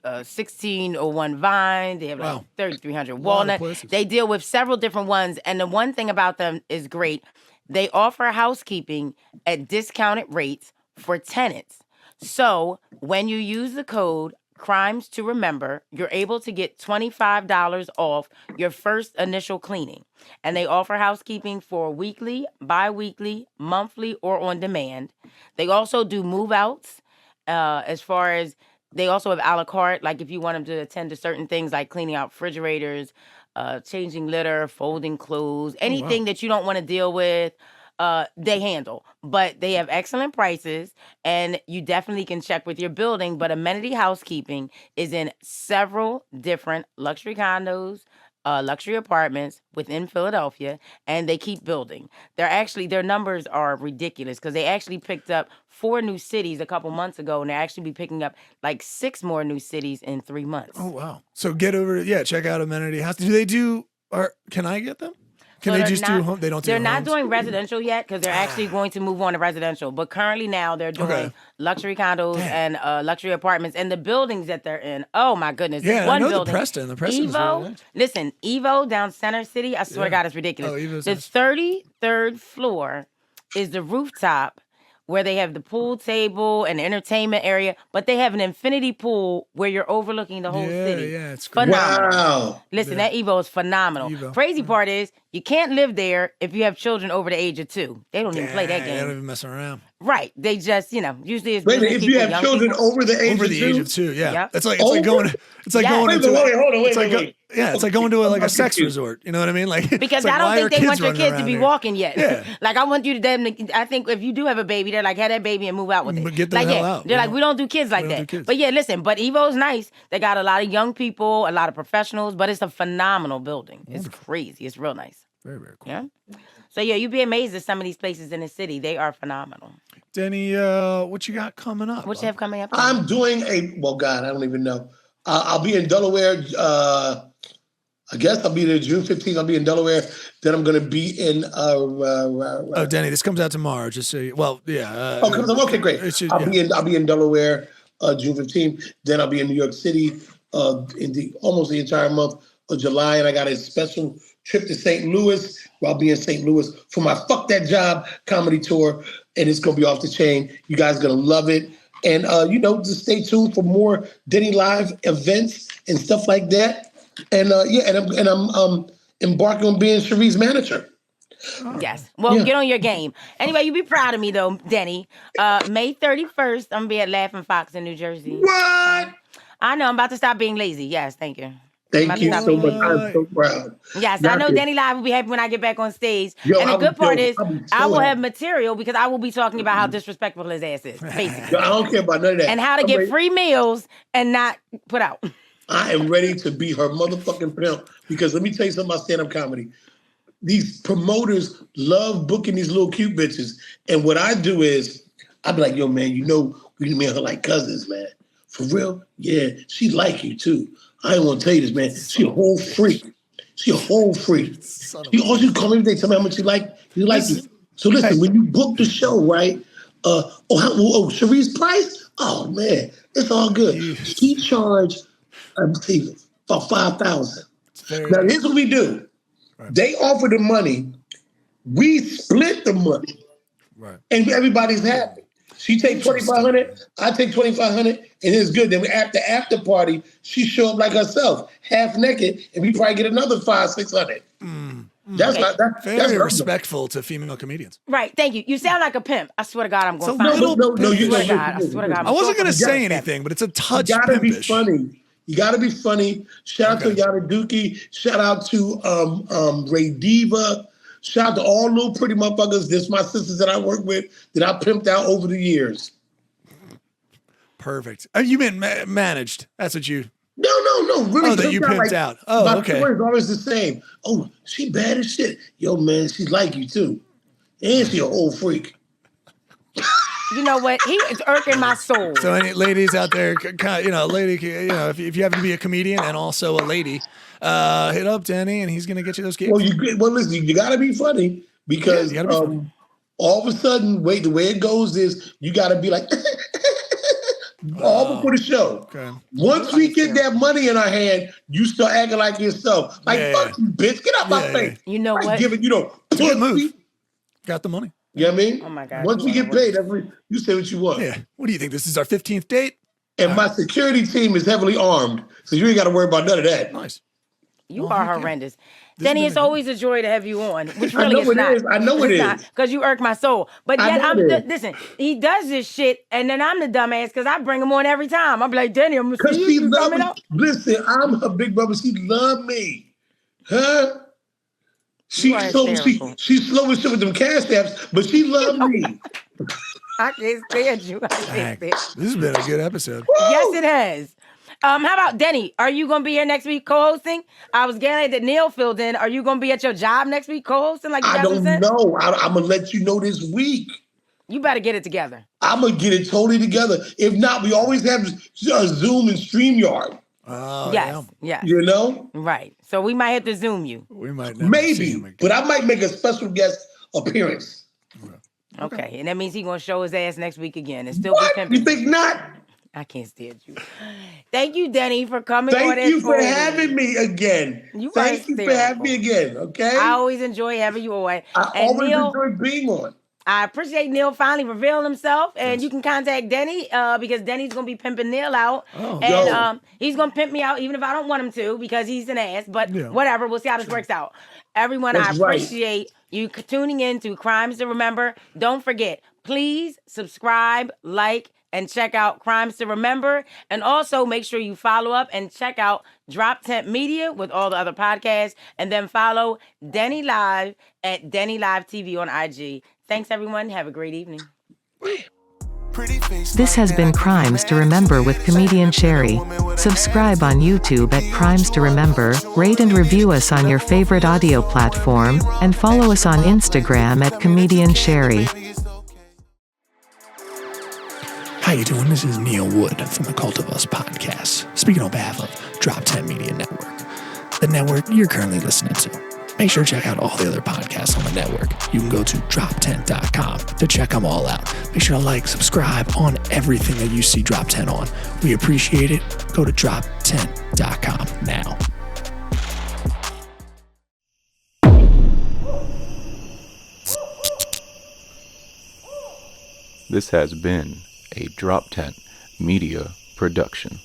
Speaker 3: 1601 Vine. They have like
Speaker 4: Wow.
Speaker 3: 3300
Speaker 4: lot of
Speaker 3: Walnut.
Speaker 4: places.
Speaker 3: They deal with several different ones. And the one thing about them is great. They offer housekeeping at discounted rates for tenants. So when you use the code Crimes to Remember, you're able to get $25 off your first initial cleaning. And they offer housekeeping for weekly, bi-weekly, monthly, or on demand. They also do move-outs as far as they also have a la carte, like if you want them to attend to certain things like cleaning out refrigerators, changing litter, folding clothes, anything that you don't want to deal with. They handle, but they have excellent prices, and you definitely can check with your building. But Amenity Housekeeping is in several different luxury condos, luxury apartments within Philadelphia, and they keep building. Their numbers are ridiculous because they actually picked up 4 new cities a couple months ago, and they'll actually be picking up like 6 more new cities in 3 months.
Speaker 4: Oh, wow. So get over, check out Amenity House. Can I get them? Can
Speaker 3: So
Speaker 4: they
Speaker 3: they're
Speaker 4: just do
Speaker 3: not-
Speaker 4: home? They don't do
Speaker 3: They're not
Speaker 4: homes?
Speaker 3: doing residential yet because they're actually going to move on to residential. But currently now they're doing luxury condos and luxury apartments. And the buildings that they're in, oh my goodness.
Speaker 4: Yeah,
Speaker 3: There's one
Speaker 4: I know the
Speaker 3: building,
Speaker 4: Preston. The Preston is
Speaker 3: Evo,
Speaker 4: really nice.
Speaker 3: listen, Evo down Center City, I swear to God, it's ridiculous.
Speaker 4: Oh, Evo's
Speaker 3: The
Speaker 4: nice.
Speaker 3: 33rd floor is the rooftop where they have the pool table and entertainment area, but they have an infinity pool where you're overlooking the whole city.
Speaker 4: Yeah, it's great.
Speaker 3: Phenomenal.
Speaker 5: Wow.
Speaker 3: Listen, that Evo is phenomenal.
Speaker 4: Evo.
Speaker 3: Crazy part is you can't live there if you have children over the age of 2. They don't even play that
Speaker 4: They
Speaker 3: game.
Speaker 4: don't even mess around.
Speaker 3: Right. They just, usually it's
Speaker 5: Wait a minute,
Speaker 3: business
Speaker 5: if you
Speaker 3: people,
Speaker 5: have
Speaker 3: young
Speaker 5: children
Speaker 3: people.
Speaker 5: over the age
Speaker 4: Over
Speaker 5: of
Speaker 4: the
Speaker 5: 2?
Speaker 4: age of 2, yeah.
Speaker 3: Yep.
Speaker 4: It's like
Speaker 5: Over?
Speaker 4: going. It's like
Speaker 3: Yeah.
Speaker 4: going
Speaker 3: Wait,
Speaker 4: into.
Speaker 5: wait, hold on,
Speaker 4: it's like
Speaker 5: wait.
Speaker 4: Yeah, it's like going to like a sex
Speaker 5: confused.
Speaker 4: resort. You know what I mean? Like
Speaker 3: Because
Speaker 4: it's like,
Speaker 3: I don't
Speaker 4: why
Speaker 3: think
Speaker 4: are
Speaker 3: they want your
Speaker 4: running
Speaker 3: kids to
Speaker 4: around
Speaker 3: be
Speaker 4: here?
Speaker 3: walking yet.
Speaker 4: Yeah.
Speaker 3: Like I want you to I think if you do have a baby, they're like, have that baby and move out with it.
Speaker 4: But get the
Speaker 3: like,
Speaker 4: hell out.
Speaker 3: They're
Speaker 4: We
Speaker 3: like, we don't do kids like
Speaker 4: we don't
Speaker 3: that.
Speaker 4: do kids.
Speaker 3: But yeah, listen, but Evo's nice. They got a lot of young people, a lot of professionals, but it's a phenomenal building. It's crazy. It's real nice.
Speaker 4: Very, very cool.
Speaker 3: Yeah. So yeah, you'd be amazed at some of these places in the city. They are phenomenal.
Speaker 4: Denny, what you got coming up?
Speaker 3: What you have coming up?
Speaker 5: I'm doing God, I don't even know. I'll be in Delaware. I guess I'll be there June 15th. I'll be in Delaware. Then I'm going to be in.
Speaker 4: Oh, Denny, this comes out tomorrow. Just so you,
Speaker 5: Okay, great.
Speaker 4: it should-
Speaker 5: I'll be in Delaware June 15th. Then I'll be in New York City in almost the entire month of July, and I got a special trip to St. Louis. Where I'll be in St. Louis for my Fuck That Job comedy tour, and it's going to be off the chain. You guys are going to love it. And, just stay tuned for more Denny Live events and stuff like that. And, I'm embarking on being Shari's manager.
Speaker 3: Yes. Well,
Speaker 5: Yeah.
Speaker 3: get on your game. Anyway, you be proud of me, though, Denny. May 31st, I'm going to be at Laughing Fox in New Jersey.
Speaker 5: What?
Speaker 3: I know. I'm about to stop being lazy. Yes, thank you.
Speaker 5: Thank you so much. I'm so proud.
Speaker 3: Yes, I
Speaker 5: Not
Speaker 3: know
Speaker 5: you.
Speaker 3: Denny Live will be happy when I get back on stage.
Speaker 5: Yo,
Speaker 3: and the
Speaker 5: I'll
Speaker 3: good
Speaker 5: be-
Speaker 3: part
Speaker 5: yo,
Speaker 3: is
Speaker 5: I'll be so
Speaker 3: I will have
Speaker 5: happy.
Speaker 3: material because I will be talking about how disrespectful his ass is, basically.
Speaker 5: Yo, I don't care about none of that.
Speaker 3: And how to
Speaker 5: I'm
Speaker 3: get
Speaker 5: ready-
Speaker 3: free meals and not put out.
Speaker 5: I am ready to be her motherfucking pimp because let me tell you something about stand-up comedy. These promoters love booking these little cute bitches. And what I do is, I be like, yo, man, we me and her like cousins, man. For real? Yeah, she like you too. I ain't want to tell you this, man. She a whole freak. She a whole freak. All she call me every day, tell me how much you like you. So listen, when you book the show, right? Shari's price? Oh man, it's all good. She charged, about $5,000. Now here's what we do.
Speaker 4: Right.
Speaker 5: They offer the money, we split the money,
Speaker 4: Right.
Speaker 5: and everybody's happy. She take $2,500, I take $2,500, and it's good. Then at the after party, she show up like herself, half naked, and we probably get another $500-600. That's not that.
Speaker 4: Very
Speaker 5: That's
Speaker 4: respectful to female comedians.
Speaker 3: Right, thank you. You sound like a pimp. I swear to God, I'm going to
Speaker 4: It's a
Speaker 3: find
Speaker 4: little
Speaker 3: you.
Speaker 5: No, you
Speaker 3: I swear to
Speaker 5: know,
Speaker 3: God, I swear to God.
Speaker 4: I wasn't going to
Speaker 5: You
Speaker 4: say
Speaker 5: gotta-
Speaker 4: anything, but it's a touch
Speaker 5: You gotta be
Speaker 4: pimpish.
Speaker 5: funny. You gotta be funny. Shout out to Yana Dookie. Shout out to Ray Diva. Shout out to all little pretty motherfuckers. This my sisters that I work with that I pimped out over the years.
Speaker 4: Perfect. You mean managed? That's what you.
Speaker 5: No, really.
Speaker 4: Oh, that you pimped out. Oh,
Speaker 5: my
Speaker 4: okay.
Speaker 5: story is always the same. Oh, she bad as shit. Yo, man, she's like you too. And she a whole freak.
Speaker 3: You know what? He is irking my soul.
Speaker 4: So any ladies out there, if you happen to be a comedian and also a lady, hit up Denny and he's going to get you those gigs.
Speaker 5: Well, listen, you gotta be funny because
Speaker 4: Yeah, you gotta be funny.
Speaker 5: all of a sudden, the way it goes is you gotta be like all before the show.
Speaker 4: Okay.
Speaker 5: Once we get that money in our hand, you start acting like yourself. Like,
Speaker 4: Yeah,
Speaker 5: fuck you, bitch. Get out my
Speaker 4: Yeah,
Speaker 5: face.
Speaker 3: You know
Speaker 5: I
Speaker 3: what?
Speaker 5: give it,
Speaker 4: It's a good move.
Speaker 5: pussy.
Speaker 4: Got the money.
Speaker 5: You know what I mean?
Speaker 3: Oh, my God.
Speaker 5: Once we get paid, you say what you want.
Speaker 4: Yeah. What do you think? This is our 15th date?
Speaker 5: And my security team is heavily armed, so you ain't got to worry about none of that.
Speaker 4: Nice.
Speaker 3: You are horrendous. Denny, it's always a joy to have you on, which
Speaker 5: I
Speaker 3: really
Speaker 5: know
Speaker 3: is not.
Speaker 5: it is. I know it is.
Speaker 3: Because you irk my soul. But
Speaker 5: I
Speaker 3: yet,
Speaker 5: know it is.
Speaker 3: listen, he does this shit, and then I'm the dumbass because I bring him on every time. I'm like, Denny, I'm going to
Speaker 5: Because
Speaker 3: see
Speaker 5: she
Speaker 3: you
Speaker 5: loves
Speaker 3: coming
Speaker 5: me.
Speaker 3: up.
Speaker 5: Listen, I'm her big brother. She loved me. Huh?
Speaker 3: You are hysterical.
Speaker 5: She's slow as shit with them cash apps, but she loved me.
Speaker 3: I can't stand you. I can't stand you.
Speaker 4: This has been a good episode.
Speaker 3: Yes, it has. How about Denny? Are you going to be here next week co-hosting? I was glad that Neil filled in. Are you going to be at your job next week co-hosting? Like you
Speaker 5: I
Speaker 3: got some
Speaker 5: don't
Speaker 3: sense?
Speaker 5: know. I'm going to let you know this week.
Speaker 3: You better get it together.
Speaker 5: I'm going to get it totally together. If not, we always have Zoom and StreamYard.
Speaker 3: Yes, yes.
Speaker 5: You know?
Speaker 3: Right. So we might have to Zoom you.
Speaker 4: We might never see him
Speaker 5: Maybe.
Speaker 4: again.
Speaker 5: But I might make a special guest appearance.
Speaker 3: Okay. And that means he's going to show his ass next week again and still
Speaker 5: What?
Speaker 3: be pimping.
Speaker 5: You think not?
Speaker 3: I can't stand you. Thank you, Denny, for coming on.
Speaker 5: Thank you for having me again.
Speaker 3: You
Speaker 5: Thank you for having me again, okay?
Speaker 3: I always enjoy having you on.
Speaker 5: I
Speaker 3: And
Speaker 5: always
Speaker 3: Neil,
Speaker 5: enjoy being on.
Speaker 3: I appreciate Neil finally revealing himself, and you can contact Denny because Denny's gonna be pimping Neil out, and he's gonna pimp me out even if I don't want him to because he's an ass. But whatever, we'll see how this works out. Everyone,
Speaker 5: That's
Speaker 3: I
Speaker 5: right.
Speaker 3: appreciate you tuning in to Crimes to Remember. Don't forget, please subscribe, like, and check out Crimes to Remember. And also make sure you follow up and check out Drop Tent Media with all the other podcasts. And then follow Denny Live at Denny Live TV on IG. Thanks, everyone. Have a great evening.
Speaker 6: This has been Crimes to Remember with comedian Shari. Subscribe on YouTube at Crimes to Remember, rate and review us on your favorite audio platform, and follow us on Instagram at comedian Shari.
Speaker 4: How you doing? This is Neil Wood from the Cult of Us podcast, speaking on behalf of Drop 10 Media Network, the network you're currently listening to. Make sure to check out all the other podcasts on the network. You can go to drop10.com to check them all out. Make sure to like, subscribe on everything that you see Drop 10 on. We appreciate it. Go to drop10.com now.
Speaker 1: This has been a Drop Tent Media production.